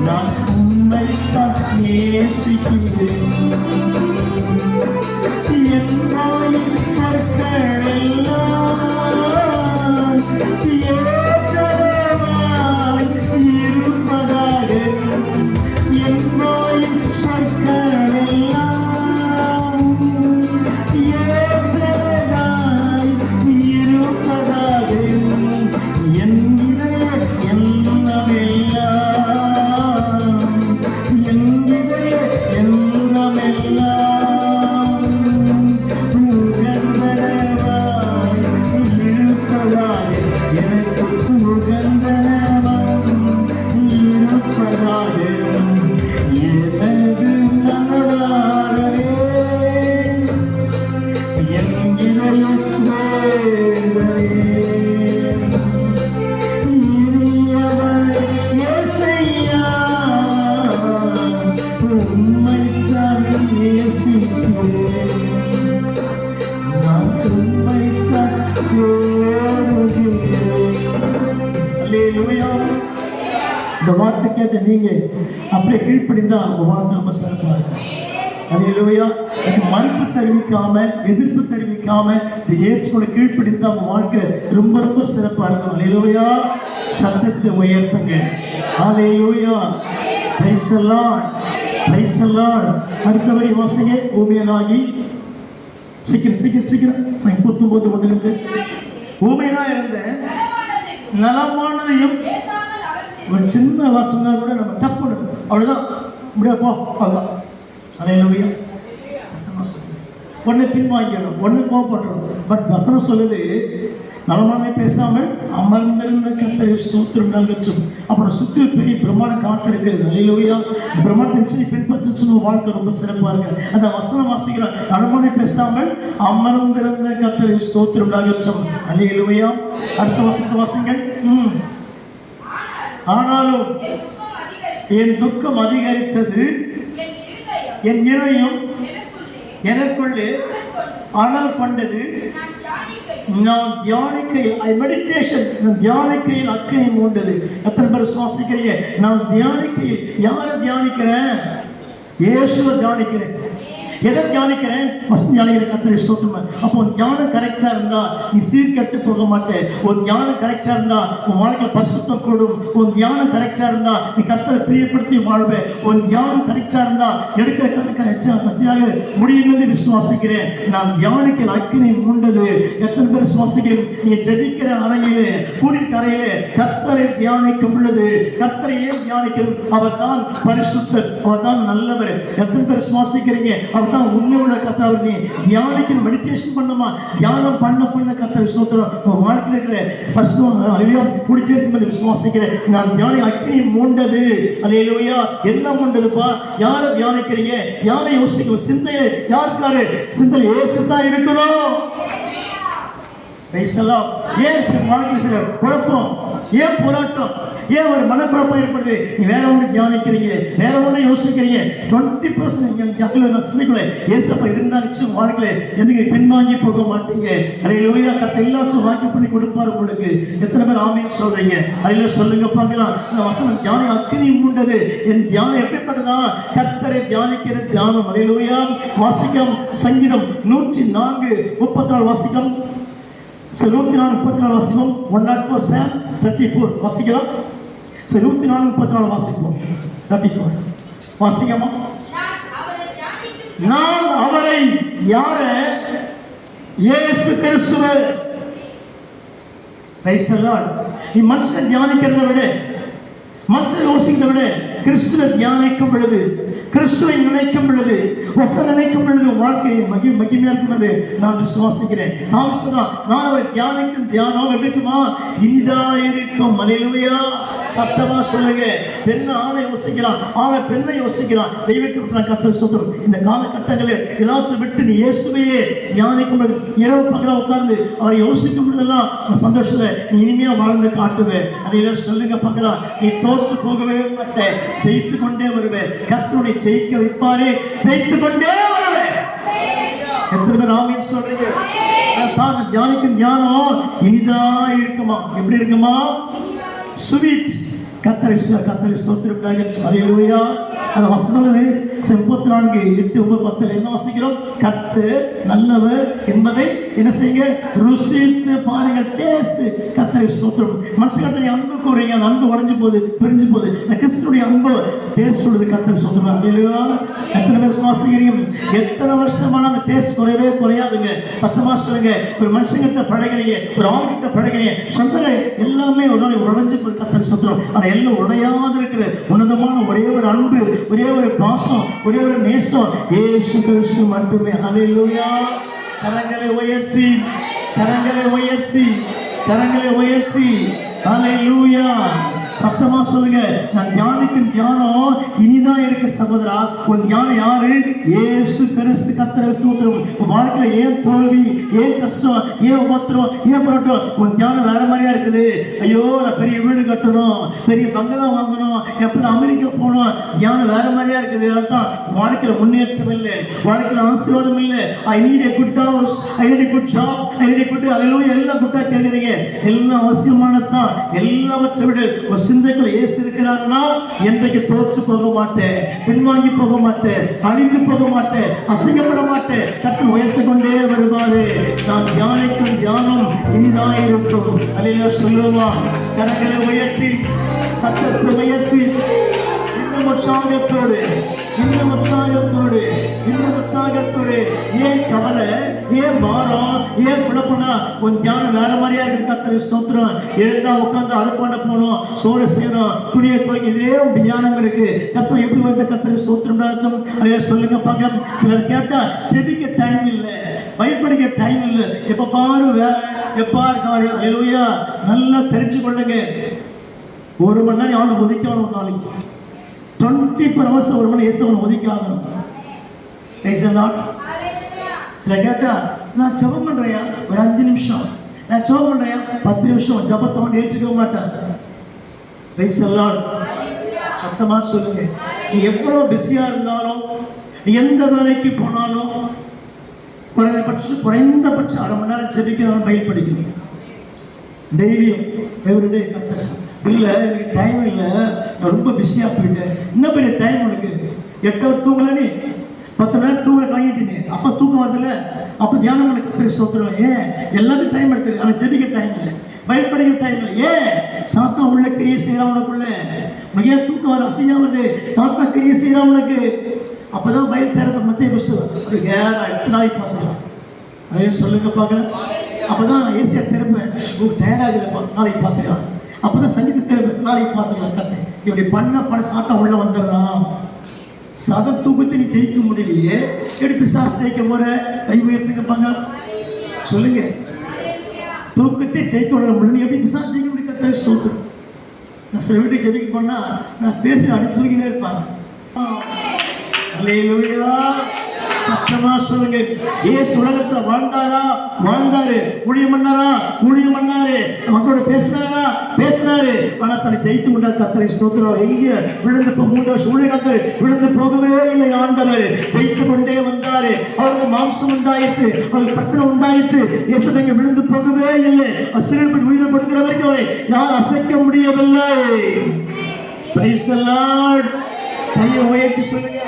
நான் உம்மைத்தான் நேசிக்கிறேன். என் வாயின் சொற்கள் எல்லாம் ஏற்றவாய் இருப்பதாக. என் வாயின் சொற்கள் எல்லாம் ஏற்றவாய் இருப்பதாக. என் இதய எண்ணமெல்லாம் என் இதய அல்லேலூயா. இந்த வார்த்தை கேட்ட நீங்க அப்படியே கீழ்ப்படிந்தா உங்க வாழ்க்கை ரொம்ப சிறப்பா இருக்கும். அல்லேலூயா. இது மறுப்பு தெரிவிக்காம, எதிர்ப்பு தெரிவிக்காம இதை ஏற்றுக்கொள்ள கீழ்ப்படிந்தா உங்க வாழ்க்கை ரொம்ப ரொம்ப சிறப்பா இருக்கும். அல்லேலூயா. சத்தத்தை உயர்த்துங்க. அல்லேலூயா. Praise the Lord. Praise the Lord. அடுத்தவரை வாசிங்க. ஊமையனாகி சீக்கிரம் 39:1 ஊமையா இருந்த நலமானதையும் ஒரு சின்ன வாசனா கூட நம்ம தப்புணும். அவ்வளவுதான் முடியாது போ, அவ்வளவுதான். அல்லேலூயா. சத்தமா சொல்லுங்க. ஒன்னு பின்வாங்கிடணும், ஒன்னு கோபப்பட்டுரும். பட் வசனம் சொல்லுது நலமானதை பேசாமல் அமர்ந்திருந்த கர்த்தரை ஸ்தோத்திரம் நல்கட்டும். அப்புறம் சுற்றி பெரிய பிரமாணம் காத்திருக்கிறது. அல்லேலூயா. பிரமாணத்தை பின்பற்ற வாழ்க்கை ரொம்ப சிறப்பா இருக்கு. அந்த வசனம் வாசிக்கிற நலமானதை பேசாமல் அமர்ந்திருந்த கர்த்தரை ஸ்தோத்திரம் நல்கட்டும். அல்லேலூயா. அடுத்த வசனத்தை வாசிங்கள். ஆனாலும் என் துக்கம் அதிகரித்தது, என் இதயம் எனக்குள்ளே அனல் கொண்டது. நான் தியானிக்கையில் அக்கறை மூண்டது. எத்தனை பேர் சுவாசிக்கிறீங்க? நான் தியானிக்கையில் யாரை தியானிக்கிறேன்? இயேசுவை தியானிக்கிறேன். எதை தியானிக்கிறேன்? தியானிக்கிற கர்த்தரை ஸ்தோத்திரம். அப்போ தியானம் கரெக்டா இருந்தா நீ சீர்கெட்டு போக மாட்டே. ஒரு தியானம் கரெக்டா இருந்தா உன் வாழ்க்கையில பரிசுத்தம் கூடும். உன் தியானம் கரெக்டா இருந்தா நீ கர்த்தரை பிரியப்படுத்தி வாழ்வே. உன் தியானம் கரெக்டா இருந்தா எடுக்கிற கட்சியாக முடியும் என்று விசுவாசிக்கிறேன். நான் தியானிக்கிற அக்கினி மூண்டது. எத்தனை பேர் சுவாசிக்கிறேன்? நீ ஜெபிக்கிற அறையிலே கூடிய அறையிலே கர்த்தரை தியானிக்கும் பொழுது கர்த்தரை ஏன் தியானிக்கிறோம்? அவர் தான் பரிசுத்தர், அவர் தான் நல்லவர். எத்தனை பேர் சுவாசிக்கிறீங்க? அவர் தான் உண்மையுள்ள கர்த்தர். நீ தியானிக்கணும், மெடிடேஷன் பண்ணுமா? தியானம் பண்ண கர்த்தரை ஸ்தோத்திரம். வாழ்க்கையில் இருக்கிற கூடிட்டே இருக்கும் விசுவாசிக்கிறேன். நான் தியானி அக்கினி மூண்டது. அல்லேலூயா. என்ன மூண்டதுப்பா? யாரை தியானிக்கிறீங்க? யாரை யோசிக்கணும்? சிந்தையை யாருக்காரு? சிந்தையில் இயேசு தான் இருக்கணும். ஏன் வாழ்க்கை குழப்பம்? ஏன் போராட்டம்? ஏன் ஒரு மனக்குழப்பம் ஏற்படுது? நீ வேற ஒன்று தியானிக்கிறீங்க, வேற ஒன்று யோசிக்கிறீங்க. 20% சிந்தைக்குள்ள ஏசப்பா இருந்தா நிச்சயம் வாழ்க்கையில எதுக்கு பின்வாங்கி போக மாட்டீங்க. அல்லேலூயா. கர்த்தர் எல்லாத்தையும் வாக்கி பண்ணி கொடுப்பாரு உங்களுக்கு. எத்தனை பேர் ஆமென் சொல்றீங்க? அல்லேலூயா சொல்லுங்க பார்க்கலாம். இந்த வசனம் தியானம் அக்கினி மூண்டது. என் தியானம் எப்படிப்பட்டதா? கர்த்தரை தியானிக்கிற தியானம். அல்லேலூயா. வாசிக்கம் சங்கீதம் 104:34 வாசிக்கம். 104:34 வாசிப்போம். 104 Psalm 34 வாசிக்கலாம். 104:34 வாசிப்போம். 34 வாசிக்கமா? நான் அவரை யார? இயேசு கிறிஸ்துவை. Price the Lord. நீ மனுஷன் தியானிக்கிறதை விட, மனுஷன் யோசிக்கிறதை விட கிறிஸ்துவை தியானிக்கும் பொழுது, கிறிஸ்துவை நினைக்கும் பொழுது, வசனம் நினைக்கும் பொழுது வாழ்க்கை மகிமையா இருக்கும் என்று நான் விசுவாசிக்கிறேன். நான் சொன்னா நான் அவரை தியானிக்கும் தியானம் இருக்குமா? இனிதா இருக்கும். அல்லேலூயா. சத்தமா சொல்லுங்க. பெண்ணை ஆணை யோசிக்கிறான், ஆணை பெண்ணை யோசிக்கிறான். தெய்வத்தை விட்டு நான் கர்த்தரை சொல்றேன். இந்த காலகட்டங்களில் ஏதாச்சும் விட்டு நீ இயேசுவையே தியானிக்கும் பொழுது, இரவு பகலா உட்கார்ந்து அவரை யோசிக்கும் பொழுதெல்லாம் சந்தோஷத்துல நீ இனிமையா வாழ்ந்து காட்டுவேன். அதை சொல்லுங்க பார்க்கலாம். நீ தோற்று போகவே மாட்டேன், ஜெயித்து கொண்டே வருவேன். கர்த்தரை ஜெயிக்க வைப்பாரே, ஜெயித்து கொண்டே வருவேன். எத்தனை பேர் ஆமென் சொல்றீங்க? தான் தியானிக்கும் தியானம் இனிதா இருக்குமா? எப்படி இருக்குமா? ஸ்வீட். கர்த்தரை ஸ்தோத்திரம். அல்லேலூயா. அந்த வசனம் 34:8-9-10 என்ன வாசிக்கிறோம்? கர்த்தர் நல்லவர் என்பதை என்ன செய்யுங்க? ருசித்து பாருங்க. டேஸ்ட். கர்த்தரை ஸ்தோத்திரம். மனுஷன் நீ அன்பு கூறீங்க, அந்த அன்பு உடைஞ்சு போகுது, பிரிஞ்சு போகுது. இந்த கிறிஸ்துடைய அன்பு டேஸ்ட் சொல்லுது. கர்த்தரை ஸ்தோத்திரம். அல்லேலூயா. எத்தனை பேர் சுவாசிக்கிறீங்க? எத்தனை வருஷமான அந்த டேஸ்ட் குறையவே குறையாதுங்க. சத்தமா சொல்லுங்க. ஒரு மனுஷங்கிட்ட பழகிறீங்க, ஒரு ஆள்கிட்ட பழகிறீங்க, சொந்தங்கள் எல்லாமே ஒரு நாள் உடைஞ்சு போகுது. கர்த்தரை ஸ்தோத்திரம். ஆனா எல்லாம் உடையாது இருக்கிற உன்னதமான ஒரே ஒரு அன்பு, ஒரே ஒரு பாசம், ஒரே ஒரு நேசம் இயேசு கிறிஸ்து மட்டுமே. அல்லேலூயா. கரங்களை உயர்த்தி, கரங்களை உயர்த்தி, கரங்களை உயர்த்தி. அல்லேலூயா. சத்தமா சத்தமா சொல்லுங்க, நான் தியானிக்கும் தியானம் இனிதான் இருக்கு சகோதரா. உன் தியானம் யாரு? இயேசு கிறிஸ்து. கர்த்தரை ஸ்தோத்திரம். உன் வாழ்க்கையில ஏன் தோல்வி, ஏன் கஷ்டம், ஏன் உபத்திரம், ஏன் போராட்டம்? உன் தியானம் வேற மாதிரியா இருக்குது. ஐயோ நான் பெரிய வீடு கட்டணும், பெரிய பங்களா வாங்கணும், எப்படி அமெரிக்கா போகணும். தியானம் வேற மாதிரியா இருக்குது. அதான் வாழ்க்கையில முன்னேற்றம் இல்லை, வாழ்க்கையில ஆசீர்வாதம் இல்லை. I need a good house, I need a good job, I need a good hallelujah. எல்லாம் குட்டா கேட்குறீங்க. எல்லாம் அவசியமானதான். எல்லாவற்றை விட ஒரு சிந்தைக்குள்ள இயேசு இருக்கிறார்னா என்றைக்கு தோற்று போக மாட்டேன், பின்வாங்கி போக மாட்டேன், அழிந்து போக மாட்டேன், அசைக்கப்பட மாட்டேன். கர்த்தர் உயர்த்து கொண்டே வருவாரு. நான் தியானிக்கும் தியானம் இனிதான் இருக்கும். அல்லேலூயா சொல்லுவா. கரங்களை உயர்த்தி, சத்தத்தை உயர்த்தி, இன்னும் உற்சாகத்தோடு, இன்னும் உற்சாகத்தோடு, இன்னும் உற்சாகத்தோடு. ஏன் கவலை, ஏன் பாரம், ஏன் குழப்பம்னா உன் தியானம் வேற மாதிரியா இருக்கு. கர்த்தரை ஸ்தோத்திரம். எழுந்தா உட்கார்ந்து அடுப்பாண்ட போகணும், சோறு செய்யணும், துணியை துவைக்க, இதே ஒரு தியானம் இருக்கு. கர்த்தர் எப்படி வந்து கர்த்தரை ஸ்தோத்திரம் அதே சொல்லுங்க பார்க்கலாம். சிலர் கேட்டா செபிக்க டைம் இல்லை, பயப்படிக்க டைம் இல்லை, எப்ப பாரு வேலை, எப்பாரு காரியம். அல்லேலூயா. நல்லா தெரிஞ்சு கொள்ளுங்க. 1 மணி நேரம் அவனை ஒதுக்கணும். ஒரு நாளைக்கு 24 hours 1 மணி இயேசுவை ஒதுக்காகணும். சில கேட்டா நான் ஜெபம் பண்றையா ஒரு 5 நிமிஷம், நான் ஜெபம் பண்றையா 10 நிமிஷம், ஜெபத்தை வந்து ஏற்றுக்க மாட்டேன். Price the Lord. சத்தமா சொல்லுங்க. நீ எவ்வளவு பிஸியா இருந்தாலும், நீ எந்த வேலைக்கு போனாலும் குறைந்தபட்சம் 1/2 மணி நேரம் ஜெபிக்கிறவன் பைபிள் படிக்கணும். டெய்லியும் எவ்ரிடே. கர்த்தர் இல்லை எனக்கு டைம் இல்லை, நான் ரொம்ப பிஸியாக போயிட்டேன். இன்னும் பெரிய டைம் உனக்கு 8 hours தூங்கல, நீ 10 நேரம் தூங்க வாங்கிட்டீங்க. அப்போ தூக்கம் வரல, அப்போ தியானம் பண்ண கர்த்தரை ஸ்தோத்திரம். ஏன் எல்லாத்துக்கும் டைம் எடுத்துரு, ஆனால் ஜெபிக்க டைம் இல்லை, பைபிள் படிக்க டைம் இல்லை. ஏன் சாத்தான் உள்ள கிரியை செய்யறான் உனக்குள்ள. உனக்கு ஏன் தூக்கம் வர அசையா வருது? சாத்தான் கிரியை செய்யறான் உனக்கு. அப்போதான் பைபிள் தேர்ந்த மத்திய புஸ்தகம் ஒரு அடுத்த நாளைக்கு பார்த்துக்கலாம். அதே சொல்லுங்க பார்க்கலாம். அப்போதான் ஏசியா திரும்ப உங்களுக்கு டயர்டாகுதுப்பா, நாளைக்கு பார்த்துக்கலாம். அப்போதான் சங்கீத திரும்ப நாளைக்கு பார்த்துக்கலாம். கத்தை இப்படி பண்ண சாத்தா உள்ள வந்துடுறான். சத தூக்கத்தை நீ ஜெயிக்க முடியலையே, எப்படி பிசாசு ஜெயிக்க போற? கை உயர்த்துக்கப்பாங்க சொல்லுங்க. தூக்கத்தை ஜெயிக்க முடியும், எப்படி பிசாசு ஜெயிக்க முடியும்? கர்த்தரை ஸ்தோத்திரம். நான் சில வீட்டுக்கு ஜெபிக்க போனா நான் பேசி அடி தூக்கினே இருப்பாங்க. அல்லேலூயா. சத்தமா சொல்லுங்க. இயேசு உலகத்துல வாழ்ந்தாரா? வாழ்ந்தாரு. ஊழியம் பண்ணாரா? ஊழியம் பண்ணாரு. மக்களோட பேசினாரு. ஆனா தன்னை ஜெயித்து கொண்டார். கர்த்தரை ஸ்தோத்திரம். எங்க விழுந்து 3 வருஷம் ஊழியர்கள் விழுந்து போகவே இல்லை. ஆண்டவர் ஜெயித்து கொண்டே வந்தாரு. அவருக்கு மாம்சம் உண்டாயிற்று, அவருக்கு பிரச்சனை உண்டாயிற்று. இயேசு எங்க விழுந்து போகவே இல்லை. அசிரியப்பட்டு உயிரை கொடுக்கிற வரைக்கும் அவரை யார் அசைக்க முடியவில்லை. Price the Lord. கையை உயர்த்தி சொல்லுங்க,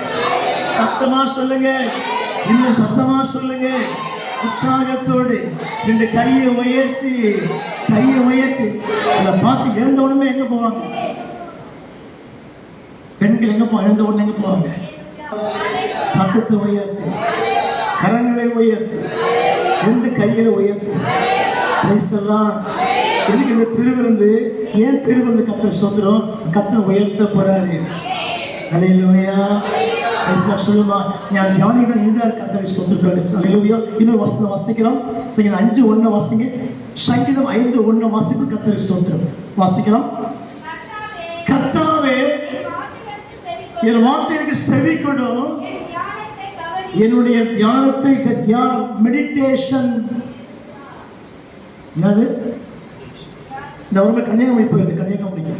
சத்தமா சொல்லுங்க, இன்னும் சத்தமா சொல்லுங்க, உற்சாகத்தோடு 2 கையை உயர்த்தி அதை பார்த்து எழுந்த உடனே எங்க போவாங்க? பெண்கள் எங்க எழுந்த உடனே எங்க போவாங்க? சத்தத்தை உயர்த்தி, கரங்களை உயர்த்தி, 2 கையில உயர்த்தி. எதுக்கு இந்த திருவிருந்து? ஏன் திருவிருந்து? கர்த்தர் சொல்றோம், கர்த்தர் உயர்த்த போறாரு. அல்லேலூயா. சொல்லுமா நான் தியானிதான் நீண்டார் கர்த்தரை சொல்றாரு. அல்லேலூயா. இன்னொரு வசனம் வாசிக்கிறோம். சங்கீதம் 5:1 வாசிங்க. சங்கீதம் 5:1 வாசிப்பு. கர்த்தரை ஸ்தோத்திரம். வாசிக்கிறோம். கர்த்தாவே என் வார்த்தைக்கு செவி கொடு, என்னுடைய தியானத்தை மெடிடேஷன். என்னது? இந்த ஒரு கன்னியாகுமரி போயிருக்கு. கன்னியாகுமரிக்கு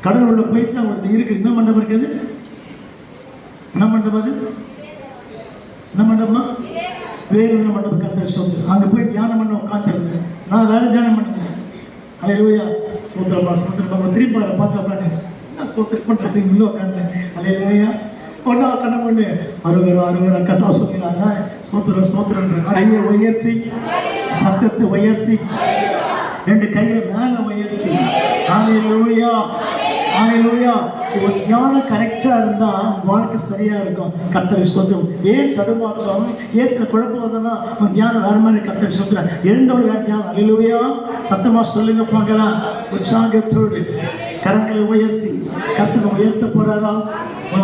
கடல் உள்ள போயிட்டு அவங்களுக்கு இருக்கு. என்ன மண்டபம் இருக்குது? என்ன மண்டபம்? அது என்ன மண்டபமா? வேறு மண்டபம். கர்த்தரை ஸ்தோத்திரம். அங்கே போய் தியானம் பண்ண உட்காந்துருந்தேன். நான் வேற தியானம் பண்ணுறேன். அல்லேலூயா. ஸ்தோத்திரமா ஸ்தோத்திரமா. திரும்பி பார்த்து உட்காந்து நான் ஸ்தோத்திரம் பண்ணுறதுக்கு உள்ள உட்காந்தேன். அல்லேலூயா. ஒன்றா கண்ணம் பண்ணு அருவரா கதா சொல்லிடுறாங்க. ஸ்தோத்திரம். கையை உயர்த்தி, சத்தத்தை உயர்த்தி, 2 கையில மேல உயர்த்தி. அல்லேலூயா. அல்லேலூயா. ஒரு தியானம் கரெக்டா இருந்தா வாழ்க்கை சரியா இருக்கும். கர்த்தரை ஸ்தோத்திரம். ஏன் தடுமாற்றம், ஏன் சில குழப்பம் வந்தா தியானம் வேற மாதிரி. கர்த்தரை ஸ்தோத்திரம். எழுந்தவங்க வேற தியானம். அல்லேலூயா. சத்தமா சொல்லுங்க பார்க்கலாம். உற்சாகத்தோடு கரங்களை உயர்த்தி கர்த்தரை உயர்த்த போறாரா,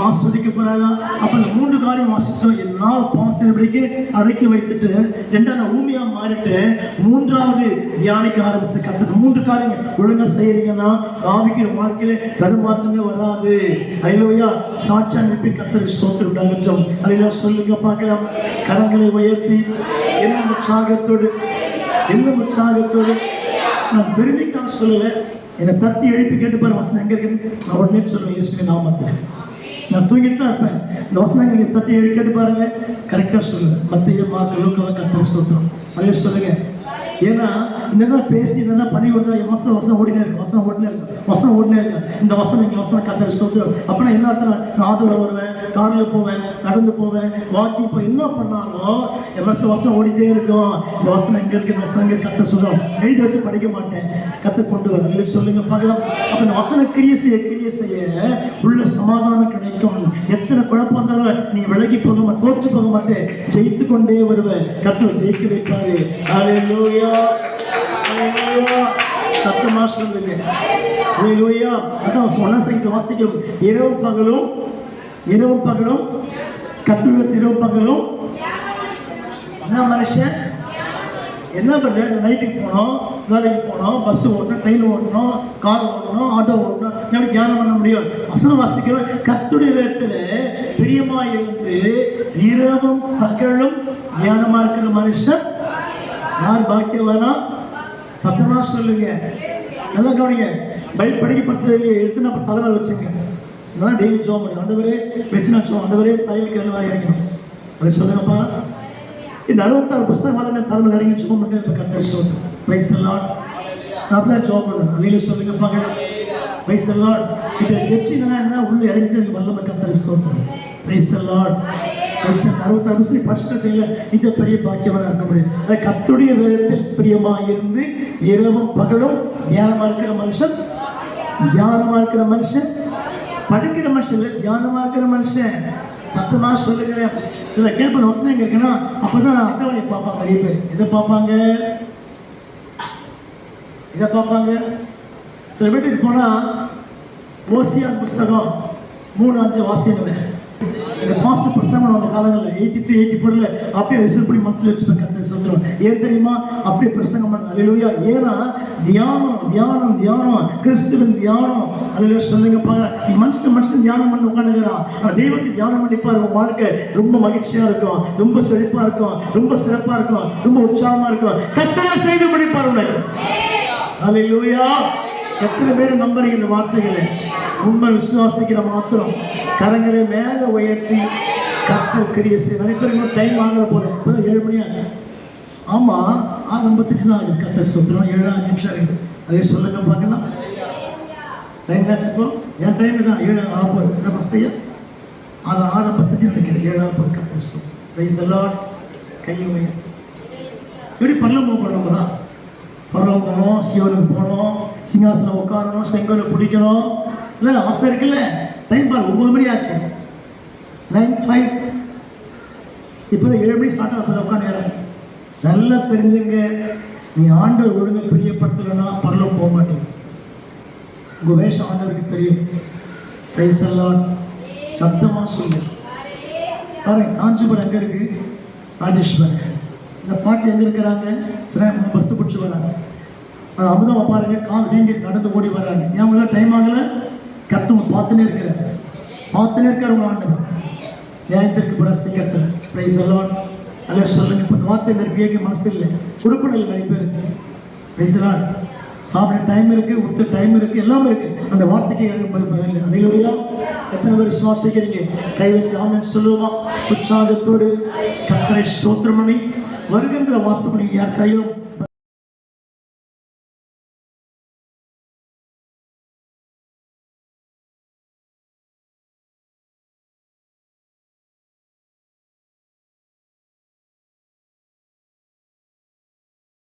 ஆஸ்வதிக்க போறாரா? அப்ப அந்த 3 காரியம் வாசித்தோம். எல்லா பாசனப்படிக்கு அடக்கி வைத்துட்டு 2வது ஊமையா மாறிட்டு 3வது தியானிக்க ஆரம்பிச்ச கர்த்தர். 3 காரியங்கள் ஒழுங்கா செய்யறீங்கன்னா ஆவிக்கிற வாழ்க்கையில தடுமாற்றமே வராது. அல்லேலூயா. சாட்சியா நிற்பி கர்த்தரை ஸ்தோத்திரம் உண்டாகட்டும். அல்லேலூயா. சொல்லுங்க பார்க்கலாம். கரங்களை உயர்த்தி என்ன உற்சாகத்தோடு, என்ன உற்சாகத்தோடு. நான் பெருமைக்காக சொல்லல, என்னை தட்டி எழுப்பி கேட்டு பாரு வசனம் எங்க இருக்கு, நான் உடனே சொல்லுவேன் இயேசுவின் நாமத்தில். நான் தூங்கிட்டு தான் இருப்பேன். இந்த வசனம் நீங்க தட்டி எழுப்பி கேட்டு பாருங்க, கரெக்டா சொல்லுவேன். மத்திய மார்க் லூக்கா கர்த்தர் ஸ்தோத்திரம். அதே சொல்லுங்க. ஏன்னா என்னதான் பேசி என்னதான் பண்ணி விட்டா வசனம் ஓடினே இருக்கு, வசனம் ஓடினே இருக்கு. இந்த வசனம் இங்க வசனம் கர்த்தர் ஸ்தோத்திரம். அப்படின்னா என்ன அர்த்தம்? நான் ஆட்டோல வருவேன், கார்ல போவேன், நடந்து போவேன், வாக்கிங் போய் என்ன பண்ணாலும் என் வசனம் ஓடிட்டே இருக்கும். இந்த வசனம் எங்க இருக்கு, இந்த வசனம் எங்க கர்த்தர் சொல்றோம். எழுதி வச்சு படிக்க மாட்டேன், கர்த்தர் கொண்டு வர சொல்லுங்க பார்க்கலாம். அப்ப இந்த வசனம் கிரிய செய்ய உள்ள சமாதானம் கிடைக்கும். எத்தனை குழப்பம் இருந்தாலும் நீ விலகி போக மாட்டே, தோற்று போக மாட்டேன், ஜெயித்து கொண்டே வருவேன். கர்த்தர் ஜெயிக்க வைப்பாரு. ஹல்லேலூயா. சத்தமா சொல்லுங்க. ஹல்லேலூயா. அதான் சொன்ன சங்கீதம் வாசிக்கிறோம். இரவும் பகலும் கர்த்தருடைய இரவும் பகலும். என்ன மனுஷன் என்ன பண்ண? நைட்டுக்கு போனோம், வேலைக்கு போனோம், பஸ் ஓட்டணும், ட்ரெயின் ஓட்டணும், கார் ஓட்டணும், ஆட்டோ ஓட்டணும், எப்படி தியானம் பண்ண முடியும்? வசனம் வாசிக்கிறோம். கர்த்தருடைய இடத்துல பிரியமா இருந்து இரவும் பகலும் தியானமா இருக்கிற மனுஷன் யார் பாக்கியவானா? சத்தமா சொல்லுங்க. நல்லா கவனிங்க. பைபிள் படிக்கப்பட்டது இல்லையே, எடுத்து நம்ம தலைவர் வச்சுங்க. இதெல்லாம் டெய்லி ஜோம் பண்ணி ஆண்டவரே வச்சு நான் ஆண்டவரே தலையில் எல்லாம் இறங்கணும். அப்படி சொல்லுங்கப்பா. இந்த 66 புஸ்தகம் தலைமையில் இறங்கி ஜோம் பண்ணி இப்போ கர்த்தர் ஸ்தோத்திரம். Price the Lord. நான் அப்படியே ஜோம் பண்ணுவேன். அதிலே சொல்லுங்க பார்க்கலாம். Price the Lord. இப்போ ஜெப்சினா என்ன உள்ள இறங்கிட்டு வல்லமை கர்த்தர் ஸ்தோத்திரம். Price the Lord. 66 புஸ்தகம் பரிசுத்தம் செய்யல, இது பெரிய பாக்கியவனா இருக்க முடியும். கர்த்தருடைய வேதத்தில் பிரியமா இருந்து இரவும் பகலும் தியானமா இருக்கிற மனுஷன் படிக்கிற மனுஷன் இல்லை, தியானமா இருக்கிற மனுஷன். சத்தமா சொல்லுங்க. சில கேட்ப வசனம் எங்க இருக்குன்னா அப்பதான் அட்டவணையை பார்ப்பாங்க. நிறைய பேர் எதை பார்ப்பாங்க? சில வீட்டுக்கு போனா ஓசியா புஸ்தகம் 3-5 வாசியங்கள். இந்த பாஸ்ட் பிரசங்கம் அந்த காலங்களில் 83, 84 அப்படியே ரிசர்வ் பண்ணி மனசில் வச்சுப்பேன். கர்த்தர் சொல்றோம். ஏன் தெரியுமா? அப்படியே பிரசங்கம் பண்ண. அல்லேலூயா. ஏன்னா தியானம் கிறிஸ்துவின் தியானம். அல்லேலூயா. சொல்லுங்க பாருங்க. நீ மனுஷன் தியானம் பண்ணி உட்காந்துக்கிறான், ஆனால் தெய்வத்தை தியானம் பண்ணி பாருங்க. வாழ்க்கை ரொம்ப மகிழ்ச்சியா இருக்கும், ரொம்ப செழிப்பா இருக்கும், ரொம்ப சிறப்பா இருக்கும், ரொம்ப உற்சாகமா இருக்கும். கர்த்தர் செய்து முடிப்பார் உனக்கு. அல்லேலூயா. எத்தனை பேர் நம்புறீங்க இந்த வார்த்தைகளை? உண்மை விசுவாசிக்கிற மாத்திரம் கரங்களை மேல உயர்த்தி கர்த்தர் கிரியை செய்ய. நிறைய பேருக்கு டைம் ஆகல போல. இப்போதான் 7 மணி ஆச்சு. ஆமா 6:58 தான் ஆகுது. கர்த்தர் சொல்றோம். 7 நிமிஷம் இருக்குது. அதே சொல்லுங்க பார்க்கலாம். டைம் ஆச்சு. இப்போ என் டைம் தான் 7:40. என்ன பஸ்டையா? அது 6:58 நினைக்கிறேன். 7:40 கர்த்தர் சொல்றோம். Price the Lord. கையை உயர்த்தி எப்படி பரலோகம் போகணும்னா பரலோகம் போகணும், சிவனுக்கு போகணும், சிங்காசனம் உட்காரணும், செங்கோலை பிடிக்கணும். இல்லை ஆசை இருக்குல்ல. டைம் பாரு 9 மணி ஆச்சு. 9:05. இப்போதான் 7 மணி ஸ்டார்ட் ஆகுது. உட்காந்து நல்லா தெரிஞ்சுங்க. நீ ஆண்டவர் ஒழுங்கை பிரியப்படுத்தலைன்னா பரலோகம் போக மாட்டேங்க. உங்கள் வேஷம் ஆண்டவருக்கு தெரியும். Price the Lord. சத்தமா சொல்லு. பாருங்க, காஞ்சிபுரம் எங்கே இருக்கு? ராஜேஸ்வரன். இந்த பாட்டு எங்கே இருக்கிறாங்க? சிறப்பு பஸ் பிடிச்சி வராங்க. அது அமுதமா பாருங்க, கால் வீங்கி நடந்து ஓடி வராங்க. ஏன் உங்களால் டைம் ஆகலை? கர்த்தர் பார்த்துனே இருக்கார் உங்கள் ஆண்டவர். நியாயத்திற்கு பிற சீக்கிரத்தில். Price the Lord. அதை சொல்லுங்க. இப்போ வார்த்தை நிறைய மனசு இல்லை, உறுப்பினர் நிறைய பேர். Price the Lord. சாப்பிட டைம் இருக்கு, உடுத்த டைம் இருக்கு, எல்லாமே இருக்கு. அந்த வார்த்தைக்கு இல்லை. அதிலூயா. எத்தனை பேர் சுவாசிக்கிறீங்க? கை வைத்து ஆமென் சொல்லுவோமா? உற்சாகத்தோடு கர்த்தரை ஸ்தோத்திரம் பண்ணி வருகின்ற வார்த்தை யார் கையிலும்